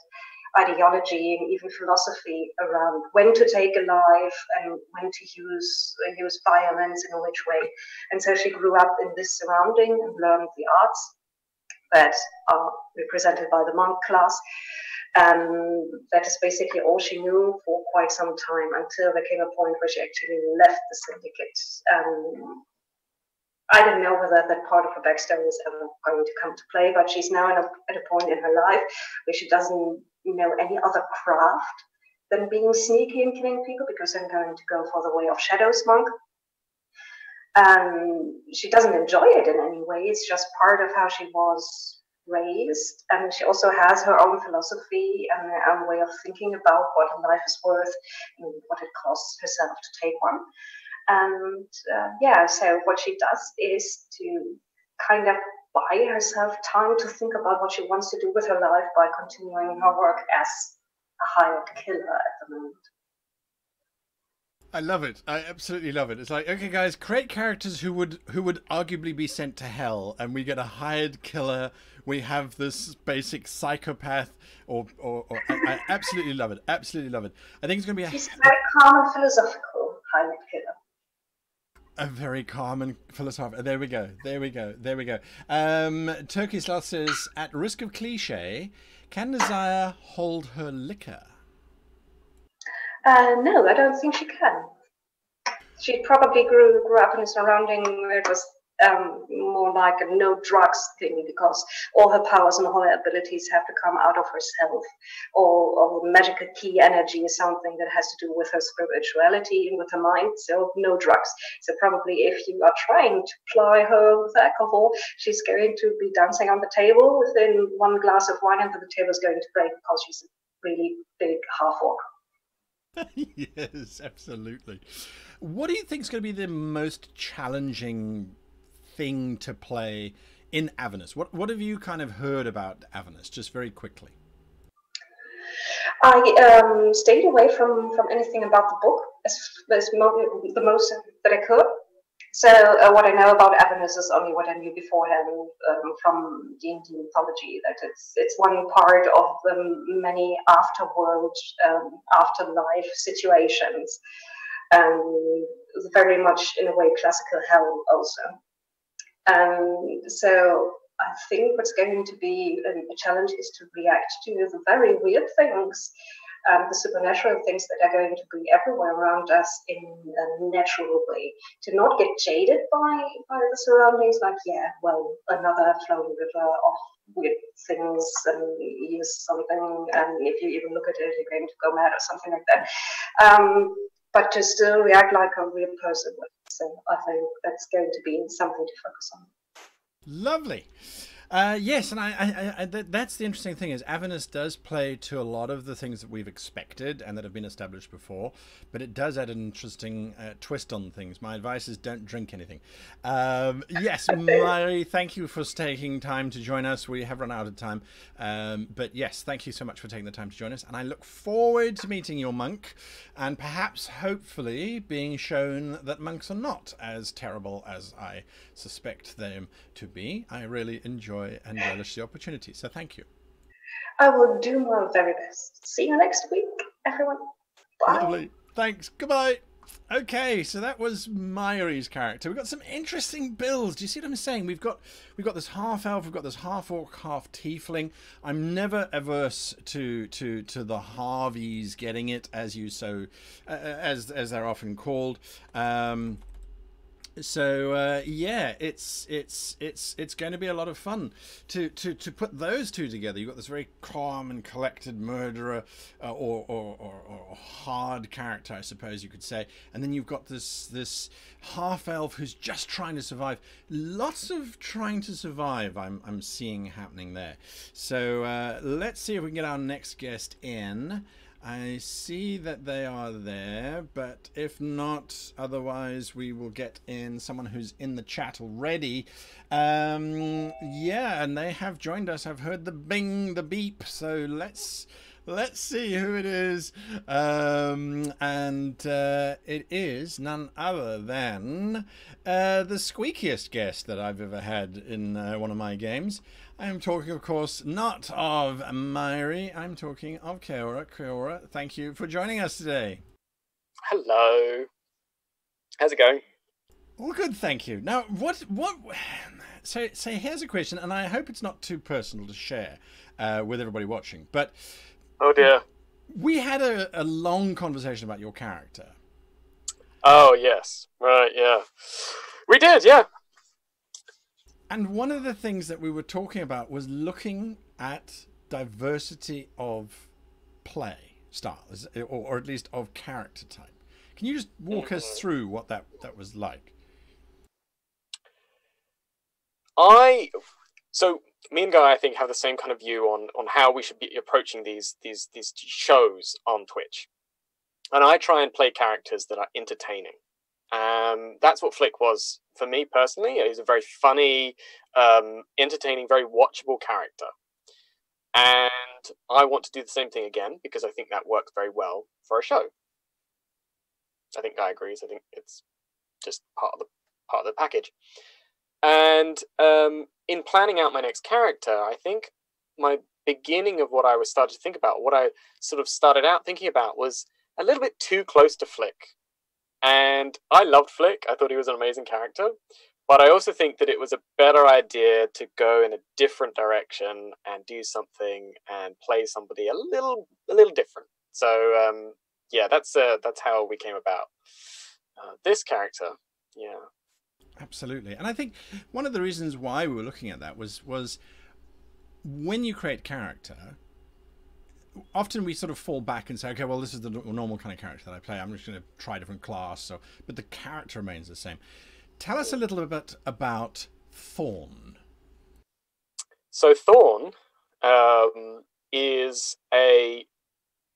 S3: ideology and even philosophy around when to take a life and when to use violence in which way. And so she grew up in this surrounding and learned the arts that are represented by the monk class. That is basically all she knew for quite some time until there came a point where she actually left the syndicate. I don't know whether that part of her backstory is ever going to come to play, but she's now at a point in her life where she doesn't know any other craft than being sneaky and killing people, because I'm going to go for the way of shadows monk. She doesn't enjoy it in any way. It's just part of how she was raised, and she also has her own philosophy and her own way of thinking about what life is worth and what it costs herself to take one. And so what she does is to kind of buy herself time to think about what she wants to do with her life by continuing her work as a hired killer at the moment.
S1: I love it. I absolutely love it. It's like, okay, guys, create characters who would arguably be sent to hell, and we get a hired killer. We have this basic psychopath, or I absolutely love it. Absolutely love it. I think it's going to be
S3: She's a very calm and philosophical hired killer.
S1: A very calm and philosophical. There we go. Turkey Sloth says, at risk of cliche, can Nazaya hold her liquor?
S3: No, I don't think she can. She probably grew up in a surrounding where it was more like a no drugs thing, because all her powers and all her abilities have to come out of herself, or magical key energy is something that has to do with her spirituality and with her mind, so no drugs. So probably if you are trying to ply her with alcohol, she's going to be dancing on the table within one glass of wine, and the table is going to break because she's a really big half-orc.
S1: Yes, absolutely. What do you think is going to be the most challenging thing to play in Avernus? What have you kind of heard about Avernus, just very quickly?
S3: I stayed away from anything about the book as the most that I could. So what I know about Avernus is only what I knew beforehand from D&D mythology, that it's one part of the many afterworld, afterlife situations, very much in a way classical hell also. So I think what's going to be a challenge is to react to the very weird things, the supernatural things that are going to be everywhere around us in a natural way. To not get jaded by the surroundings, like, another flowing river of weird things, and use something, and if you even look at it, you're going to go mad or something like that. But to still react like a real person would. So I think that's going to be something to focus on.
S1: Lovely. Yes, and I that's the interesting thing, is Avernus does play to a lot of the things that we've expected and that have been established before, but it does add an interesting twist on things. My advice is don't drink anything. Yes, Mhaire, thank you for taking time to join us. We have run out of time, but yes, thank you so much for taking the time to join us, and I look forward to meeting your monk and perhaps, hopefully, being shown that monks are not as terrible as I suspect them to be. I really enjoy and relish the opportunity, so thank you.
S3: I will do my very best. See you next week. everyone. Bye.
S1: Lovely. Thanks. Goodbye. Okay, so that was Mhaire's character. We've got some interesting builds. Do you see what I'm saying? We've got this half elf, we've got this half orc, half tiefling. I'm never averse to the Harveys getting it, as you so as they're often called. So yeah, it's going to be a lot of fun to put those two together. You've got this very calm and collected murderer or hard character, I suppose you could say, and then you've got this half elf who's just trying to survive. Lots of trying to survive I'm seeing happening there. So let's see if we can get our next guest in. I see that they are there, but if not, otherwise we will get in someone who's in the chat already. Yeah, and they have joined us. I've heard the bing, the beep, so let's see who it is. It is none other than the squeakiest guest that I've ever had in one of my games. I am talking, of course, not of Mhaire. I'm talking of Caeora. Caeora, thank you for joining us today.
S4: Hello. How's it going?
S1: All good, thank you. Now, what? So here's a question, and I hope it's not too personal to share with everybody watching. But
S4: oh dear,
S1: we had a long conversation about your character.
S4: Oh yes, right, yeah, we did, yeah.
S1: And one of the things that we were talking about was looking at diversity of play styles, or at least of character type. Can you just walk us through what that was like?
S4: So me and Guy, I think, have the same kind of view on how we should be approaching these shows on Twitch. And I try and play characters that are entertaining. That's what Flick was for me personally. He's a very funny, entertaining, very watchable character. And I want to do the same thing again because I think that works very well for a show. I think Guy agrees. I think it's just part of the package. And in planning out my next character, I think my beginning of what I was starting to think about, what I sort of started out thinking about, was a little bit too close to Flick. And I loved Flick. I thought he was an amazing character. But I also think that it was a better idea to go in a different direction and do something and play somebody a little different. So yeah, that's how we came about this character. Yeah,
S1: absolutely. And I think one of the reasons why we were looking at that was when you create character, often we sort of fall back and say, okay, well, this is the normal kind of character that I play. I'm just going to try a different class. But the character remains the same. Tell us a little bit about Thorn.
S4: So Thorn is a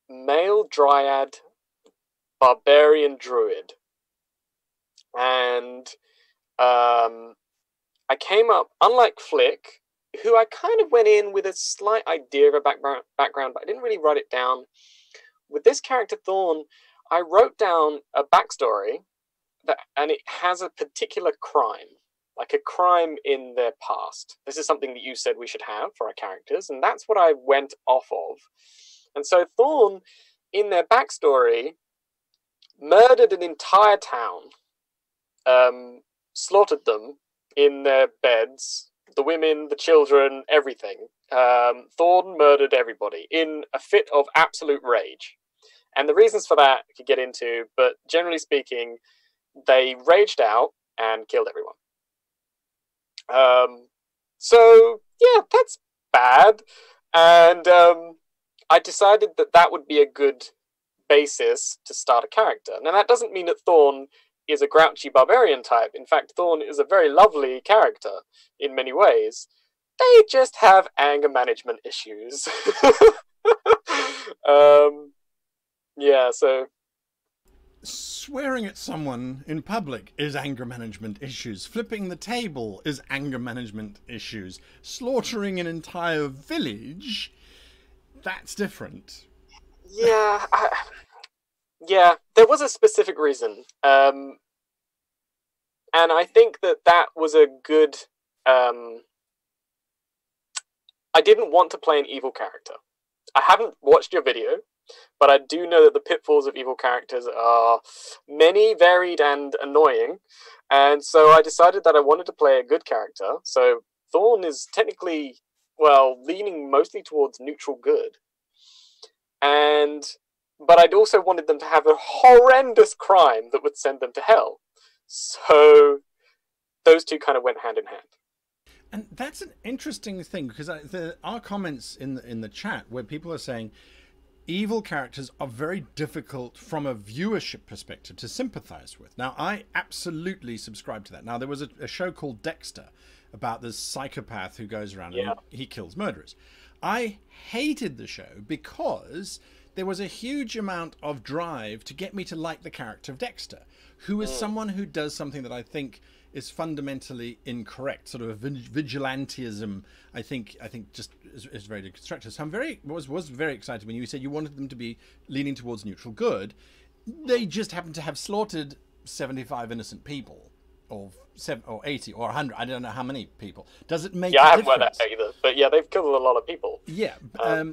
S4: male dryad barbarian druid. And I came up, unlike Flick, who I kind of went in with a slight idea of a background, but I didn't really write it down. With this character, Thorn, I wrote down a backstory, and it has a particular crime, like a crime in their past. This is something that you said we should have for our characters, and that's what I went off of. And so Thorn, in their backstory, murdered an entire town, slaughtered them in their beds, the women, the children, everything. Thorn murdered everybody in a fit of absolute rage. And the reasons for that I could get into, but generally speaking, they raged out and killed everyone. So, yeah, that's bad. And I decided that would be a good basis to start a character. Now, that doesn't mean that Thorn is a grouchy barbarian type. In fact, Thorn is a very lovely character in many ways. They just have anger management issues. Yeah, so...
S1: Swearing at someone in public is anger management issues. Flipping the table is anger management issues. Slaughtering an entire village, that's different.
S4: Yeah, yeah, there was a specific reason. And I think that was a good... I didn't want to play an evil character. I haven't watched your video, but I do know that the pitfalls of evil characters are many, varied, and annoying, and so I decided that I wanted to play a good character. So Thorn is technically, well, leaning mostly towards neutral good, but I'd also wanted them to have a horrendous crime that would send them to hell. So those two kind of went hand in hand.
S1: And that's an interesting thing, because there are comments in the chat where people are saying evil characters are very difficult from a viewership perspective to sympathize with. Now, I absolutely subscribe to that. Now, there was a show called Dexter about this psychopath who goes around and he kills murderers. I hated the show because there was a huge amount of drive to get me to like the character of Dexter, who is someone who does something that I think is fundamentally incorrect, sort of vigilantism. I think just is very destructive. So was very excited when you said you wanted them to be leaning towards neutral good. They just happen to have slaughtered 75 innocent people, or 80 or 100. I don't know how many people. Does it make? Yeah,
S4: I haven't read that either. But yeah, they've killed a lot of people.
S1: Yeah,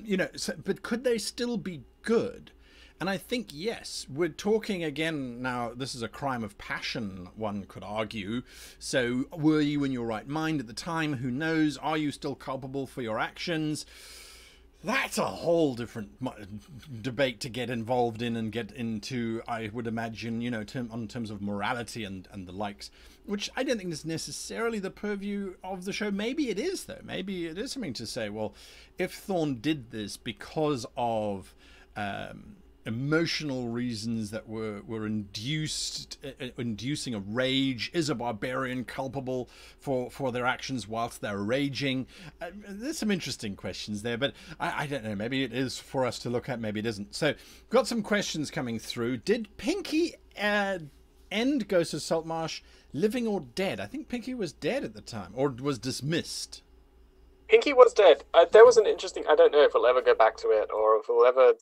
S1: you know. But could they still be good? And I think, yes, we're talking again now, this is a crime of passion, one could argue. So were you in your right mind at the time? Who knows? Are you still culpable for your actions? That's a whole different debate to get involved in and get into, I would imagine, you know, on terms of morality and the likes, which I don't think is necessarily the purview of the show. Maybe it is, though. Maybe it is something to say, well, if Thorn did this because of emotional reasons that were inducing a rage, is a barbarian culpable for their actions whilst they're raging? There's some interesting questions there, but I don't know, maybe it is for us to look at, maybe it isn't. So got some questions coming through. Did Pinky end Ghost of Saltmarsh living or dead? I think Pinky was dead at the time, or was dismissed.
S4: Pinky was dead. There was an interesting... I don't know if we'll ever go back to it, or if we'll ever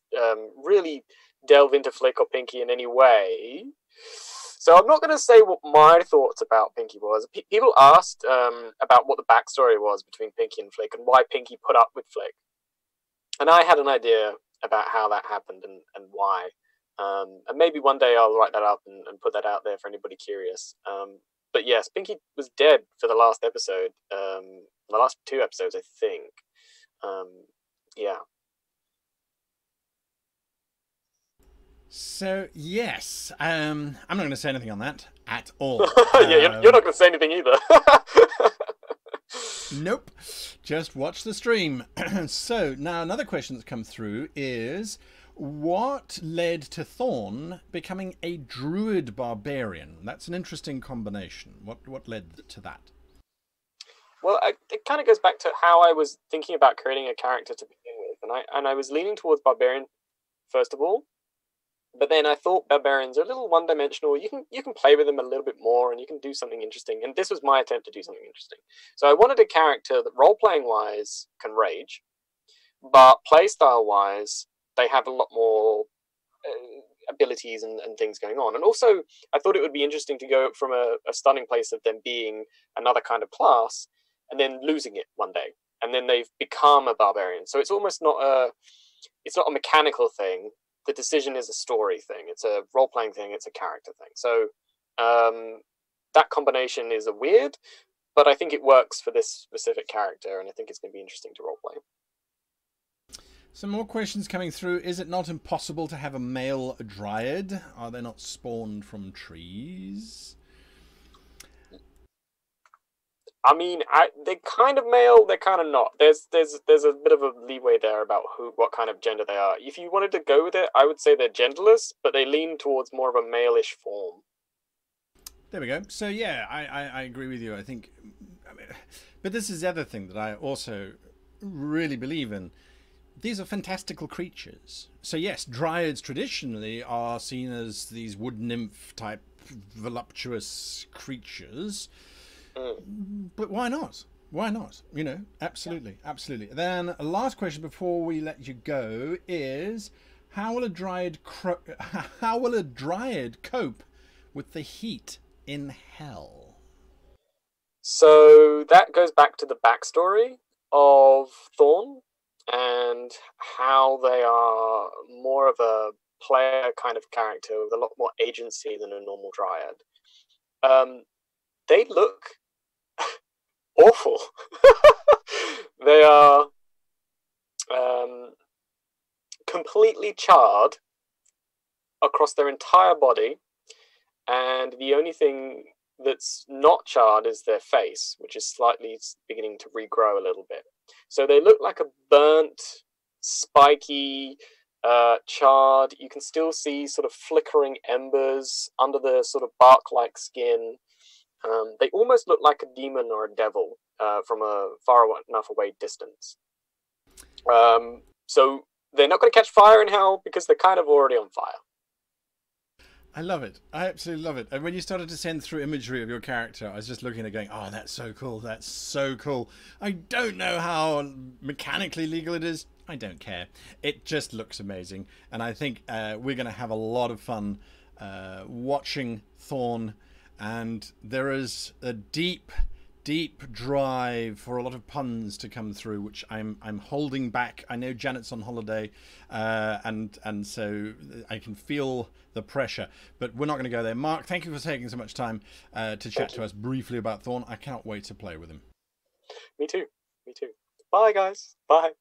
S4: really delve into Flick or Pinky in any way. So I'm not going to say what my thoughts about Pinky was. People asked about what the backstory was between Pinky and Flick, and why Pinky put up with Flick. And I had an idea about how that happened and why. And maybe one day I'll write that up and put that out there for anybody curious. But yes, Pinky was dead for the last episode. The last 2 episodes, I think. Yeah.
S1: So, yes. I'm not going to say anything on that at all.
S4: Yeah, you're not going to say anything either.
S1: Nope. Just watch the stream. So, now another question that's come through is, what led to Thorn becoming a druid barbarian? That's an interesting combination. What led to that?
S4: Well, it kind of goes back to how I was thinking about creating a character to begin with, and I was leaning towards barbarian first of all, but then I thought barbarians are a little one-dimensional. You can play with them a little bit more, and you can do something interesting. And this was my attempt to do something interesting. So I wanted a character that role-playing wise can rage, but playstyle wise they have a lot more abilities and things going on. And also, I thought it would be interesting to go from a starting place of them being another kind of class, and then losing it one day, and then they've become a barbarian. So it's almost not a mechanical thing. The decision is a story thing. It's a role-playing thing. It's a character thing. So that combination is a weird, but I think it works for this specific character, and I think it's going to be interesting to role-play.
S1: Some more questions coming through. Is it not impossible to have a male dryad? Are they not spawned from trees?
S4: I mean, they're kind of male, they're kind of not. There's a bit of a leeway there about what kind of gender they are. If you wanted to go with it, I would say they're genderless, but they lean towards more of a male-ish form.
S1: There we go. So yeah, I agree with you. I think, but this is the other thing that I also really believe in. These are fantastical creatures. So yes, dryads traditionally are seen as these wood nymph type voluptuous creatures. But why not? Why not? You know, absolutely, absolutely. Then a last question before we let you go is, how will a dryad cope with the heat in hell?
S4: So that goes back to the backstory of Thorn and how they are more of a player kind of character with a lot more agency than a normal dryad. They look awful. They are completely charred across their entire body, and the only thing that's not charred is their face, which is slightly beginning to regrow a little bit. So they look like a burnt, spiky, charred. You can still see sort of flickering embers under the sort of bark-like skin. They almost look like a demon or a devil from a far enough away distance. So they're not going to catch fire in hell because they're kind of already on fire.
S1: I love it. I absolutely love it. And when you started to send through imagery of your character, I was just looking at going, oh, that's so cool. That's so cool. I don't know how mechanically legal it is. I don't care. It just looks amazing. And I think we're going to have a lot of fun watching Thorn. And there is a deep drive for a lot of puns to come through, which I'm holding back. I know Janet's on holiday, and so I can feel the pressure, but we're not going to go there. Mark, thank you for taking so much time to chat to us briefly about Thorn. I cannot wait to play with him.
S4: Me too. Bye, guys. Bye.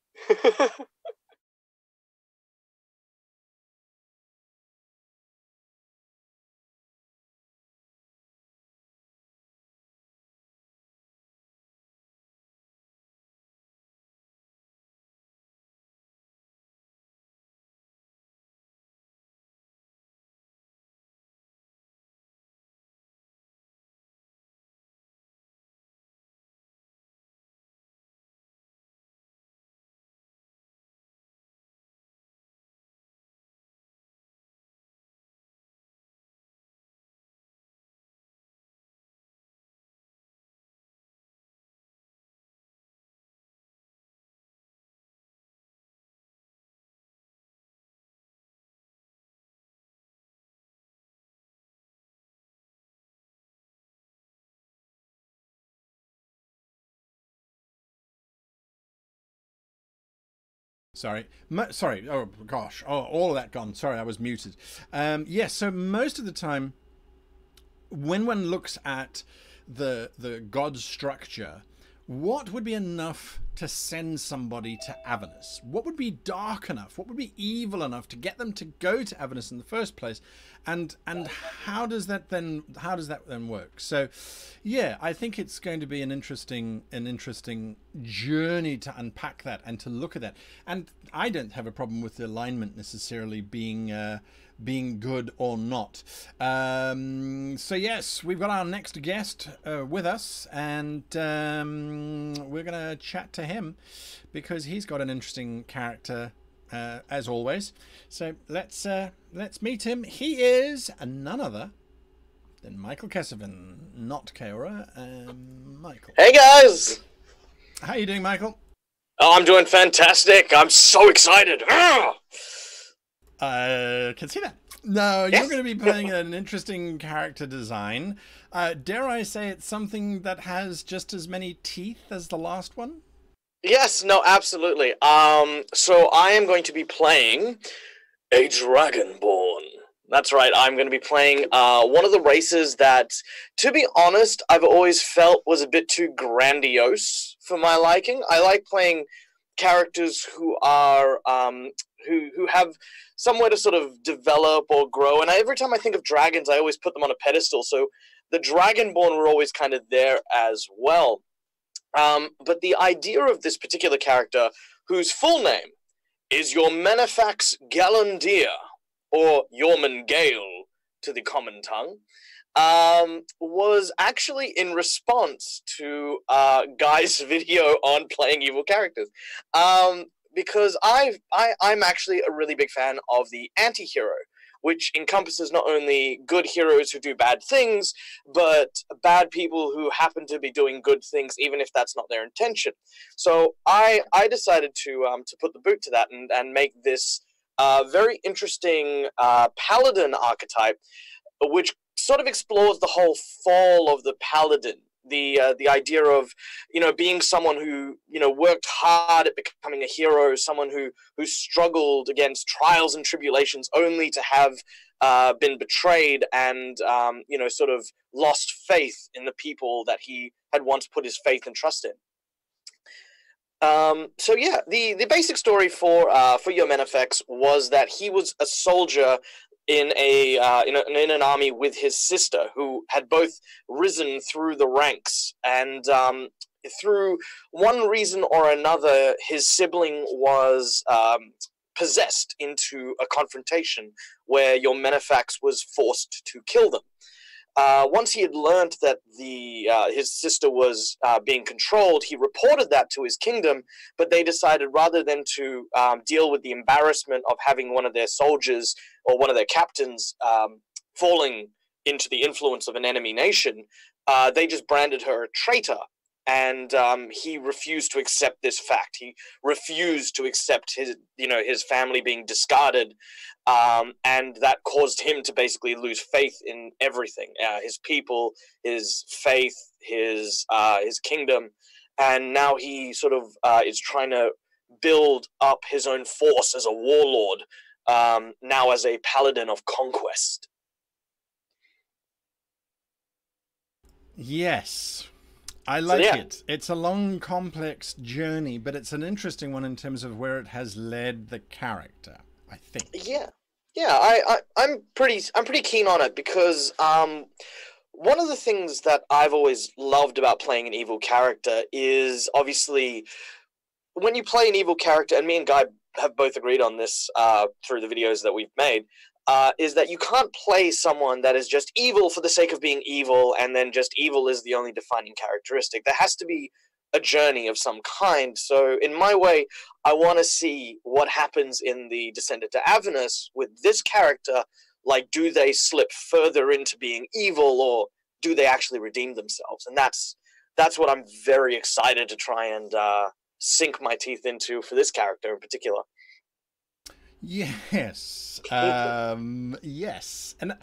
S1: Sorry. Oh, gosh. Oh, all of that gone. Sorry, I was muted. Yes, so most of the time, when one looks at the god structure, what would be enough to send somebody to Avernus? What would be dark enough? What would be evil enough to get them to go to Avernus in the first place? And how does that then work? So, yeah, I think it's going to be an interesting journey to unpack that and to look at that. And I don't have a problem with the alignment necessarily being good or not. So yes, we've got our next guest with us, and we're going to chat to him because he's got an interesting character as always. So let's meet him. He is none other than Michael Kesavan, not Caeora. Michael.
S5: Hey guys!
S1: How are you doing, Michael?
S5: Oh, I'm doing fantastic. I'm so excited.
S1: I can see that. No,
S5: Yes.
S1: you're going to be playing an interesting character design. Dare I say it's something that has just as many teeth as the last one?
S5: Yes, no, absolutely. So I am going to be playing a Dragonborn. That's right, I'm going to be playing one of the races that, to be honest, I've always felt was a bit too grandiose for my liking. I like playing characters who are who have somewhere to sort of develop or grow. And every time I think of dragons, I always put them on a pedestal. So the Dragonborn were always kind of there as well. But the idea of this particular character, whose full name is your Menefax Galandir, or Yorman Gale to the common tongue, was actually in response to Guy's video on playing evil characters. Because I'm actually a really big fan of the anti-hero, which encompasses not only good heroes who do bad things, but bad people who happen to be doing good things, even if that's not their intention. So I decided to put the boot to that and make this very interesting paladin archetype, which sort of explores the whole fall of the paladin the idea of, being someone who, worked hard at becoming a hero, someone who struggled against trials and tribulations only to have been betrayed and, sort of lost faith in the people that he had once put his faith and trust in. So yeah, the basic story for your Menefex was that he was a soldier in an army with his sister, who had both risen through the ranks, and through one reason or another, his sibling was possessed into a confrontation where your Menefex was forced to kill them. Once he had learned that his sister was being controlled, he reported that to his kingdom, but they decided rather than to deal with the embarrassment of having one of their soldiers or one of their captains falling into the influence of an enemy nation, they just branded her a traitor. And he refused to accept this fact. He refused to accept his family being discarded, and that caused him to basically lose faith in everything: his people, his faith, his kingdom. And now he sort of is trying to build up his own force as a warlord, now as a paladin of conquest.
S1: Yes. I like it. It's a long, complex journey, but it's an interesting one in terms of where it has led the character, I think.
S5: Yeah. I'm pretty keen on it because one of the things that I've always loved about playing an evil character is obviously when you play an evil character, and me and Guy have both agreed on this through the videos that we've made, is that you can't play someone that is just evil for the sake of being evil, and then just evil is the only defining characteristic. There has to be a journey of some kind. So in my way, I want to see what happens in the Descent into Avernus with this character. Like, do they slip further into being evil, or do they actually redeem themselves? And that's what I'm very excited to try and sink my teeth into for this character in particular.
S1: Yes. Yes. And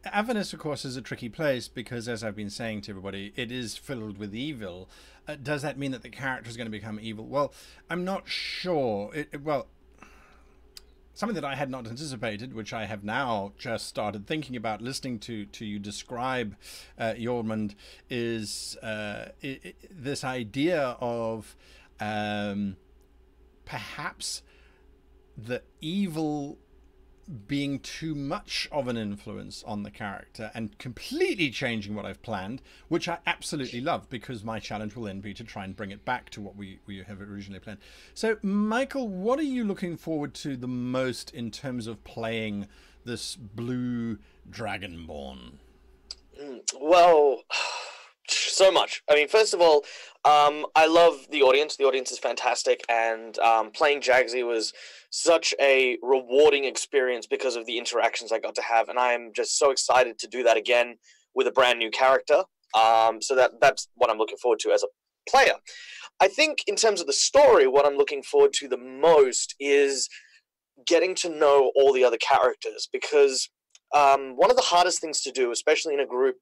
S1: Avernus, of course, is a tricky place because, as I've been saying to everybody, it is filled with evil. Does that mean that the character is going to become evil? Well, I'm not sure. Something that I had not anticipated, which I have now just started thinking about, listening to you describe Jormund, is this idea of perhaps the evil being too much of an influence on the character and completely changing what I've planned, which I absolutely love, because my challenge will then be to try and bring it back to what we have originally planned. So, Michael, what are you looking forward to the most in terms of playing this blue Dragonborn?
S5: Well, so much. I mean, first of all, I love the audience. The audience is fantastic, and playing Jagsy was such a rewarding experience because of the interactions I got to have, and I am just so excited to do that again with a brand new character. So that's what I'm looking forward to as a player. I think in terms of the story, what I'm looking forward to the most is getting to know all the other characters, because one of the hardest things to do, especially in a group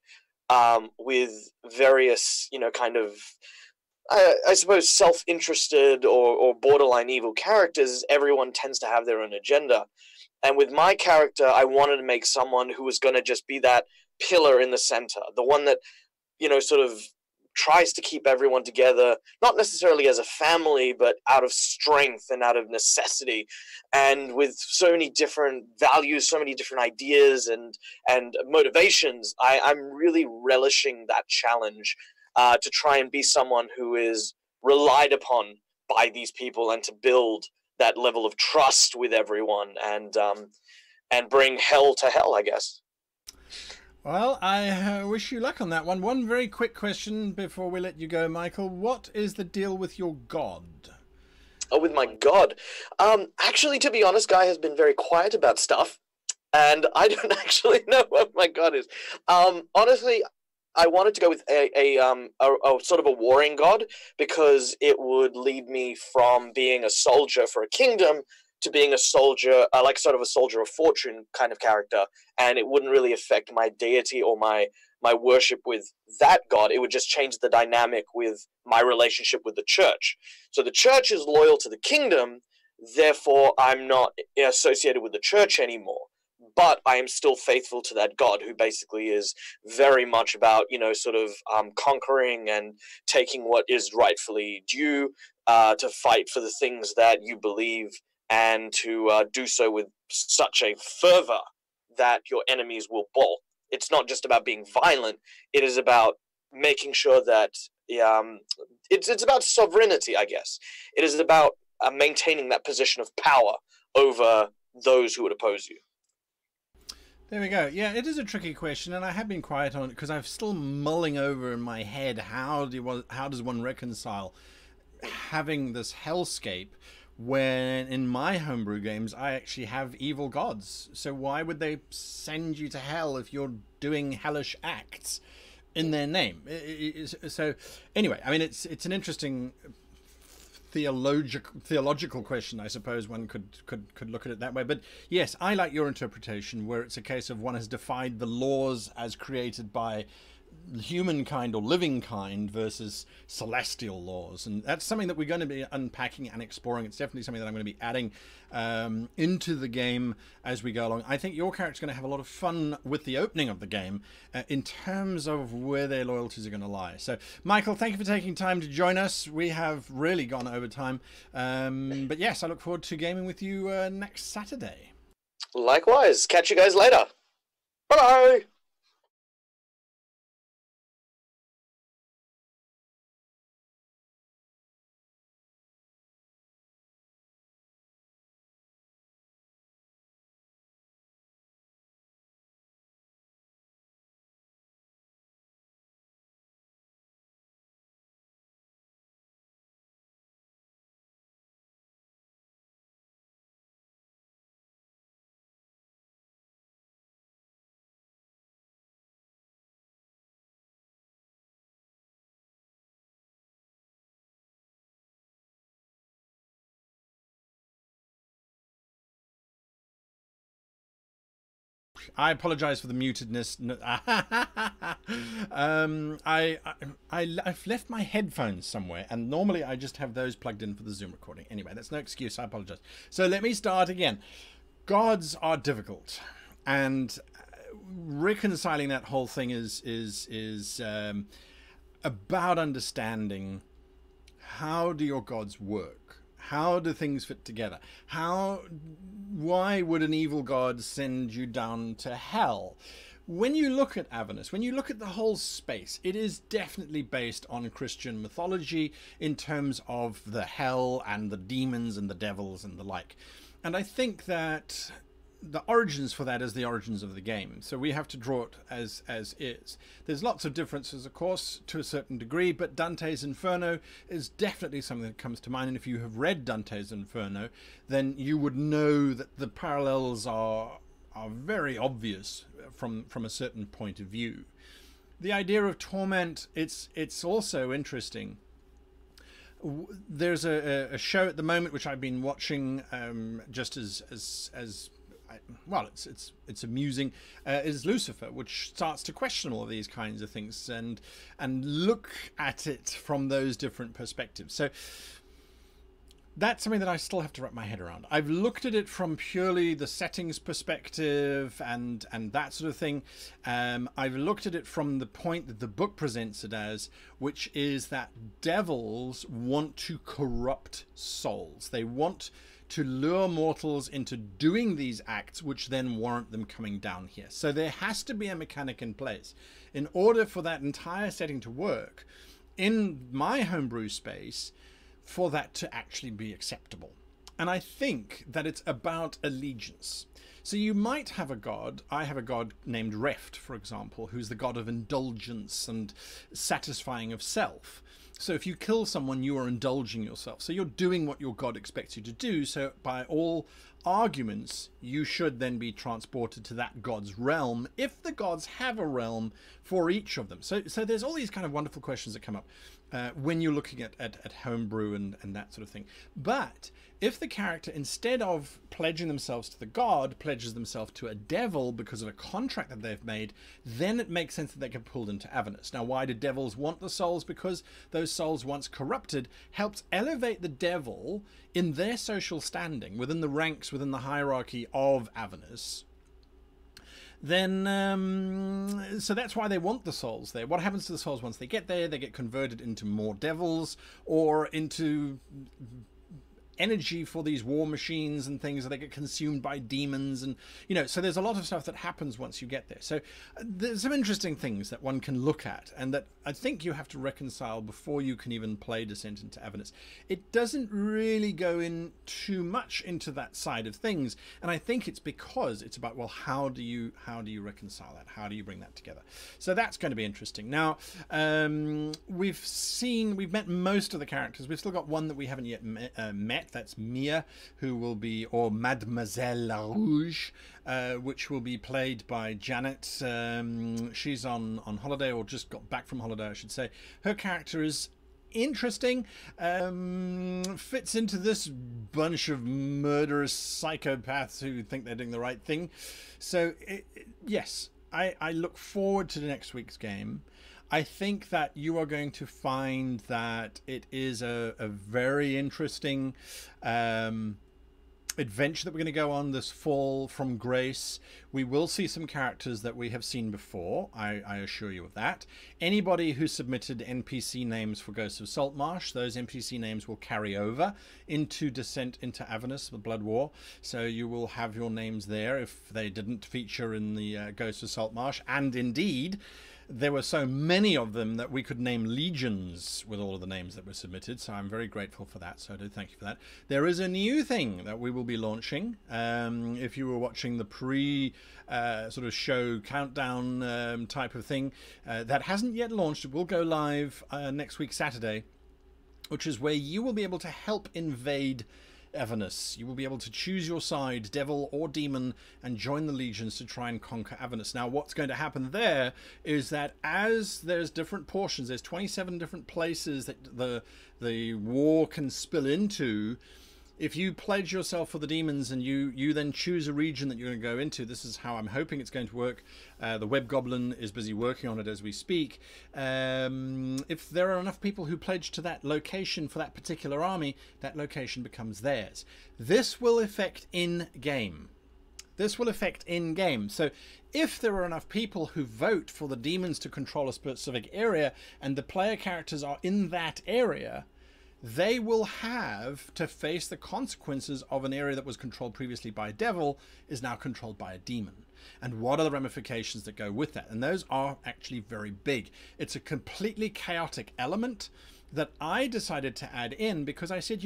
S5: with various, kind of, I suppose, self-interested or borderline evil characters, everyone tends to have their own agenda. And with my character, I wanted to make someone who was going to just be that pillar in the center, the one that, sort of tries to keep everyone together, not necessarily as a family, but out of strength and out of necessity, and with so many different values, so many different ideas and motivations. I'm really relishing that challenge to try and be someone who is relied upon by these people, and to build that level of trust with everyone, and bring hell to hell, I guess.
S1: Well, I wish you luck on that one. One very quick question before we let you go, Michael. What is the deal with your god?
S5: Oh, with my god? Actually, to be honest, Guy has been very quiet about stuff, and I don't actually know what my god is. Honestly, I wanted to go with a sort of a warring god, because it would lead me from being a soldier for a kingdom to being a soldier, like sort of a soldier of fortune kind of character, and it wouldn't really affect my deity or my my worship with that god. It would just change the dynamic with my relationship with the church. So the church is loyal to the kingdom, therefore I'm not associated with the church anymore. But I am still faithful to that God, who basically is very much about, sort of conquering and taking what is rightfully due, to fight for the things that you believe, and to do so with such a fervor that your enemies will balk. It's not just about being violent. It is about making sure that it's about sovereignty, I guess. It is about maintaining that position of power over those who would oppose you.
S1: There we go. Yeah, it is a tricky question, and I have been quiet on it because I'm still mulling over in my head how does one reconcile having this hellscape when in my homebrew games I actually have evil gods. So why would they send you to hell if you're doing hellish acts in their name? So anyway, I mean, it's an interesting theological question, I suppose one could look at it that way. But yes, I like your interpretation, where it's a case of one has defied the laws as created by humankind or living kind versus celestial laws, and that's something that we're going to be unpacking and exploring. It's definitely something that I'm going to be adding into the game as we go along. I think your character's going to have a lot of fun with the opening of the game in terms of where their loyalties are going to lie. So Michael, thank you for taking time to join us. We have really gone over time, but yes, I look forward to gaming with you next Saturday.
S5: Likewise. Catch you guys later. Bye.
S1: I apologize for the mutedness. I've left my headphones somewhere, and normally I just have those plugged in for the Zoom recording. Anyway, that's no excuse. I apologize. So let me start again. Gods are difficult, and reconciling that whole thing is about understanding how do your gods work. How do things fit together? Why would an evil god send you down to hell? When you look at Avernus, when you look at the whole space, it is definitely based on Christian mythology in terms of the hell and the demons and the devils and the like. And I think that the origins for that is the origins of the game. So we have to draw it as is. There's lots of differences, of course, to a certain degree, but Dante's Inferno is definitely something that comes to mind. And if you have read Dante's Inferno, then you would know that the parallels are very obvious from a certain point of view. The idea of torment, it's also interesting. There's a show at the moment which I've been watching just as well, it's amusing, is Lucifer, which starts to question all of these kinds of things and look at it from those different perspectives. So that's something that I still have to wrap my head around. I've looked at it from purely the settings perspective and that sort of thing. I've looked at it from the point that the book presents it as, which is that devils want to corrupt souls. They want to lure mortals into doing these acts, which then warrant them coming down here. So there has to be a mechanic in place. In order for that entire setting to work, in my homebrew space, for that to actually be acceptable. And I think that it's about allegiance. So you might have a god, I have a god named Reft, for example, who's the god of indulgence and satisfying of self. So if you kill someone, you are indulging yourself. So you're doing what your god expects you to do. So by all arguments, you should then be transported to that god's realm, if the gods have a realm for each of them. So there's all these kind of wonderful questions that come up when you're looking at homebrew and that sort of thing. But if the character, instead of pledging themselves to the god, pledges themselves to a devil because of a contract that they've made, then it makes sense that they get pulled into Avernus. Now, why do devils want the souls? Because those souls, once corrupted, helps elevate the devil in their social standing within the ranks, within the hierarchy of Avernus. Then, so that's why they want the souls there. What happens to the souls once they get there? They get converted into more devils or into energy for these war machines and things, they get consumed by demons, and so there's a lot of stuff that happens once you get there. So there's some interesting things that one can look at and that I think you have to reconcile before you can even play Descent into Avernus. It doesn't really go in too much into that side of things, and I think it's because it's about, well, how do you reconcile that? How do you bring that together? So that's going to be interesting. Now, we've met most of the characters. We've still got one that we haven't yet met. That's Mhaire, who will be, or Mademoiselle La Rouge, which will be played by Janet. She's on holiday, or just got back from holiday, I should say. Her character is interesting, fits into this bunch of murderous psychopaths who think they're doing the right thing. So, yes, I look forward to the next week's game. I think that you are going to find that it is a very interesting adventure that we're going to go on this fall from Grace. We will see some characters that we have seen before, I assure you of that. Anybody who submitted NPC names for Ghosts of Saltmarsh, those NPC names will carry over into Descent into Avernus, the Blood War. So you will have your names there if they didn't feature in the Ghosts of Saltmarsh. And indeed, there were so many of them that we could name legions with all of the names that were submitted, so I'm very grateful for that, so I do thank you for that. There is a new thing that we will be launching. If you were watching the sort of show countdown type of thing, that hasn't yet launched. It will go live next week, Saturday, which is where you will be able to help invade Avernus. You will be able to choose your side, devil or demon, and join the legions to try and conquer Avernus. Now, what's going to happen there is that as there's different portions, there's 27 different places that the war can spill into. If you pledge yourself for the demons and you then choose a region that you're going to go into, this is how I'm hoping it's going to work. The Web Goblin is busy working on it as we speak. If there are enough people who pledge to that location for that particular army, that location becomes theirs. This will affect in-game. This will affect in-game. So if there are enough people who vote for the demons to control a specific area and the player characters are in that area, they will have to face the consequences of an area that was controlled previously by a devil is now controlled by a demon. And what are the ramifications that go with that? And those are actually very big. It's a completely chaotic element that I decided to add in because I said,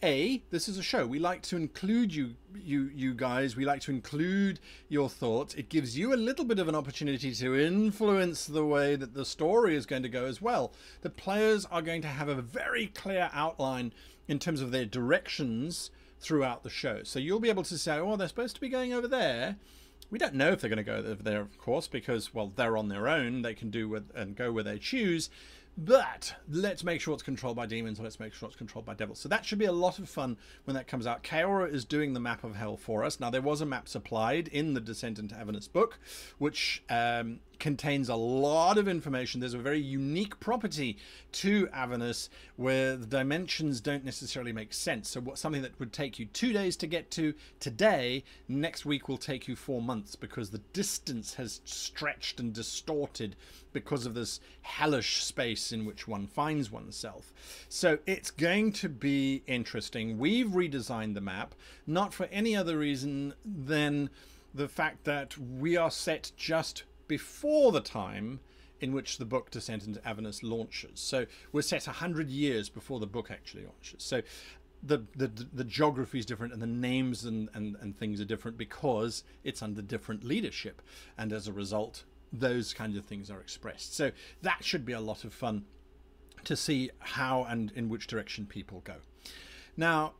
S1: this is a show. We like to include you guys. We like to include your thoughts. It gives you a little bit of an opportunity to influence the way that the story is going to go as well. The players are going to have a very clear outline in terms of their directions throughout the show. So you'll be able to say, oh, they're supposed to be going over there. We don't know if they're going to go over there, of course, because, well, they're on their own. They can do and go where they choose. But let's make sure it's controlled by demons, or let's make sure it's controlled by devils. So that should be a lot of fun when that comes out. Caeora is doing the map of hell for us. Now, there was a map supplied in the Descent into Avernus book, which contains a lot of information. There's a very unique property to Avernus where the dimensions don't necessarily make sense. So something that would take you 2 days to get to today, next week will take you 4 months because the distance has stretched and distorted because of this hellish space in which one finds oneself. So it's going to be interesting. We've redesigned the map, not for any other reason than the fact that we are set just before the time in which the book Descent into Avernus launches. So we're set 100 years before the book actually launches. So the geography is different and the names and things are different because it's under different leadership. And as a result, those kinds of things are expressed. So that should be a lot of fun to see how and in which direction people go. Now,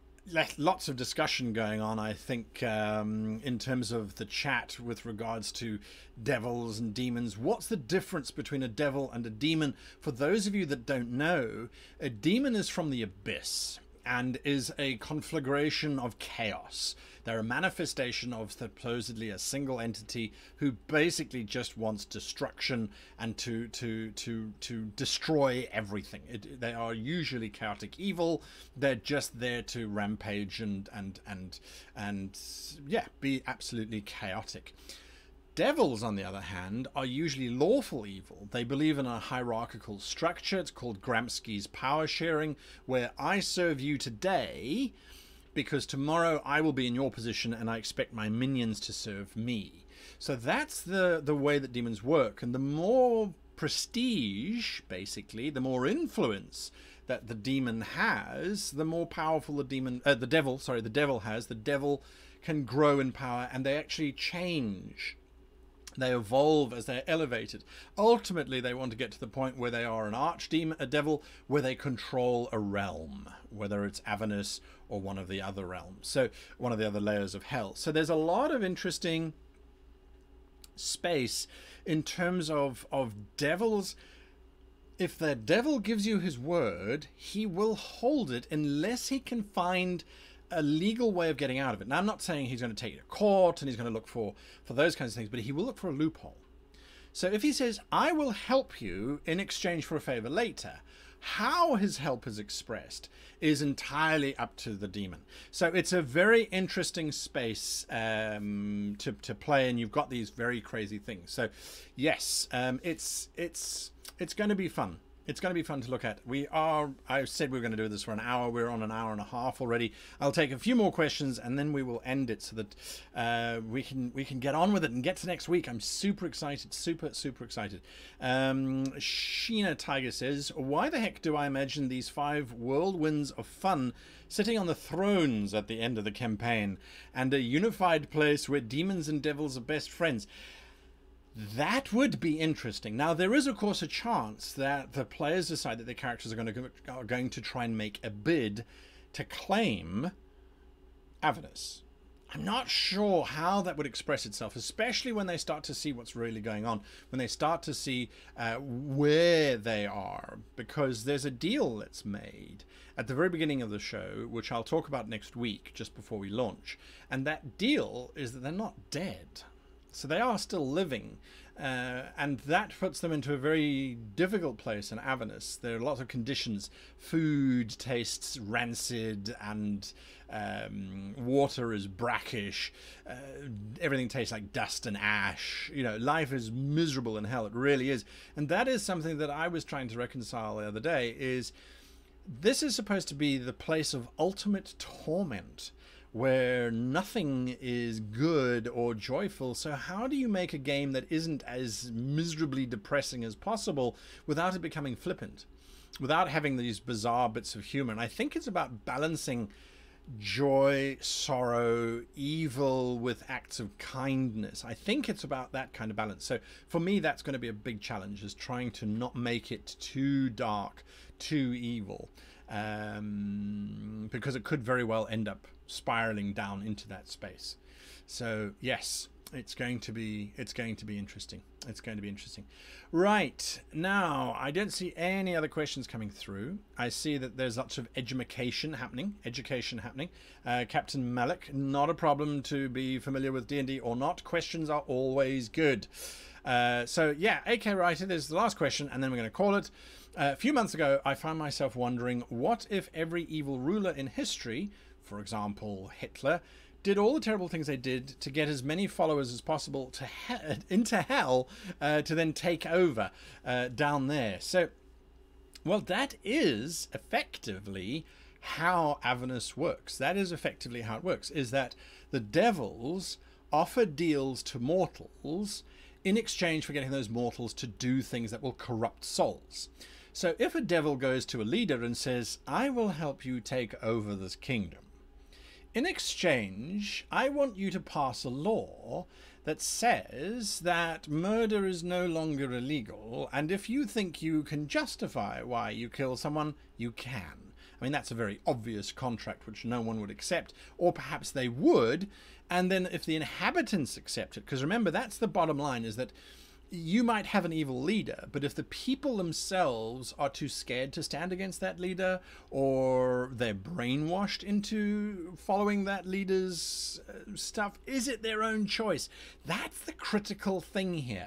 S1: lots of discussion going on, I think, in terms of the chat with regards to devils and demons. What's the difference between a devil and a demon? For those of you that don't know, a demon is from the abyss and is a conflagration of chaos. They're a manifestation of supposedly a single entity who basically just wants destruction and to destroy everything. They are usually chaotic evil. They're just there to rampage and yeah, be absolutely chaotic. Devils, on the other hand, are usually lawful evil. They believe in a hierarchical structure. It's called Gramsci's power sharing, where I serve you today because tomorrow I will be in your position and I expect my minions to serve me. So that's the way that demons work. And the more prestige, basically, the more influence that the demon has, the more powerful the devil has. The devil can grow in power, and they actually change. They evolve as they're elevated. Ultimately, they want to get to the point where they are an archdemon, a devil, where they control a realm, whether it's Avernus or one of the other realms, so one of the other layers of hell. So there's a lot of interesting space in terms of devils. If the devil gives you his word, he will hold it unless he can find a legal way of getting out of it. Now, I'm not saying he's going to take you to court and he's going to look for those kinds of things, but he will look for a loophole. So if he says, I will help you in exchange for a favor later, how his help is expressed is entirely up to the demon. So it's a very interesting space to play, and you've got these very crazy things. So yes, it's going to be fun. It's going to be fun to look at. I said we were going to do this for an hour. We're on an hour and a half already. I'll take a few more questions and then we will end it so that we can get on with it and get to next week. I'm super excited, super excited. Sheena Tiger says, why the heck do I imagine these 5 whirlwinds of fun sitting on the thrones at the end of the campaign and a unified place where demons and devils are best friends? That would be interesting. Now, there is, of course, a chance that the players decide that their characters are going to try and make a bid to claim Avernus. I'm not sure how that would express itself, especially when they start to see what's really going on, when they start to see where they are, because there's a deal that's made at the very beginning of the show, which I'll talk about next week, just before we launch. And that deal is that they're not dead. So they are still living, and that puts them into a very difficult place in Avernus. There are lots of conditions. Food tastes rancid, and water is brackish. Everything tastes like dust and ash. You know, life is miserable in hell. It really is. And that is something that I was trying to reconcile the other day, is this is supposed to be the place of ultimate torment, where nothing is good or joyful. So how do you make a game that isn't as miserably depressing as possible without it becoming flippant, without having these bizarre bits of humor? And I think it's about balancing joy, sorrow, evil with acts of kindness. I think it's about that kind of balance. So for me, that's going to be a big challenge, is trying to not make it too dark, too evil, because it could very well end up spiraling down into that space. So yes, it's going to be interesting. It's going to be interesting. Right, now I don't see any other questions coming through. I see that there's lots of education happening. Captain Malik, not a problem to be familiar with D&D or not. Questions are always good. So yeah, AK Writer, there's the last question, and then we're going to call it. A few months ago, I found myself wondering, what if every evil ruler in history, for example Hitler, did all the terrible things they did to get as many followers as possible into hell, to then take over down there? So, well, that is effectively how Avernus works. That is effectively how it works, is that the devils offer deals to mortals in exchange for getting those mortals to do things that will corrupt souls. So if a devil goes to a leader and says, I will help you take over this kingdom, in exchange, I want you to pass a law that says that murder is no longer illegal, and if you think you can justify why you kill someone, you can. I mean, that's a very obvious contract which no one would accept, or perhaps they would. And then if the inhabitants accept it, because remember, that's the bottom line, is that you might have an evil leader, but if the people themselves are too scared to stand against that leader, or they're brainwashed into following that leader's stuff, is it their own choice? That's the critical thing here,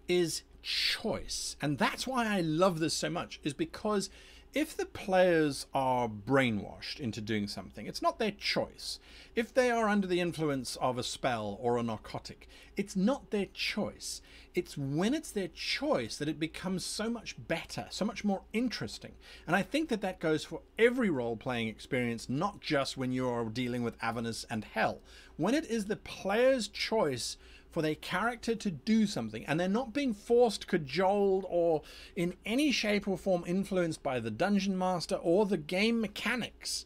S1: is choice. And that's why I love this so much, is because if the players are brainwashed into doing something, it's not their choice. If they are under the influence of a spell or a narcotic, it's not their choice. It's when it's their choice that it becomes so much better, so much more interesting. And I think that that goes for every role-playing experience, not just when you're dealing with Avernus and Hell. When it is the player's choice for their character to do something, and they're not being forced, cajoled, or in any shape or form influenced by the dungeon master or the game mechanics.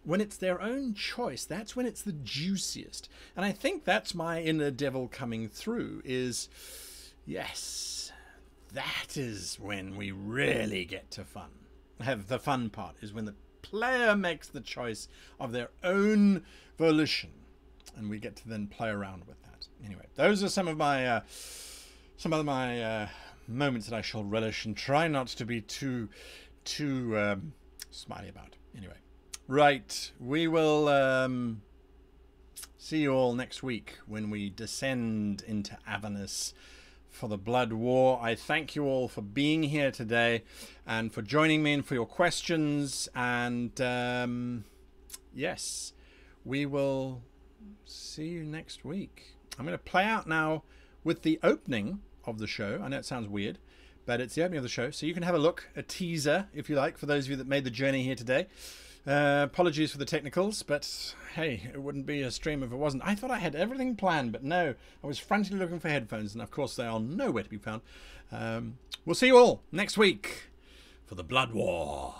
S1: When it's their own choice, that's when it's the juiciest. And I think that's my inner devil coming through, is, yes, that is when we really get to fun. The fun part is when the player makes the choice of their own volition, and we get to then play around with that. Anyway, those are some of my moments that I shall relish and try not to be too smiley about. Anyway, right, we will see you all next week when we descend into Avernus for the Blood War. I thank you all for being here today and for joining me and for your questions. And yes, we will see you next week. I'm going to play out now with the opening of the show. I know it sounds weird, but it's the opening of the show. So you can have a look, a teaser, if you like, for those of you that made the journey here today. Apologies for the technicals, but hey, it wouldn't be a stream if it wasn't. I thought I had everything planned, but no. I was frantically looking for headphones, and of course they are nowhere to be found. We'll see you all next week for the Blood War.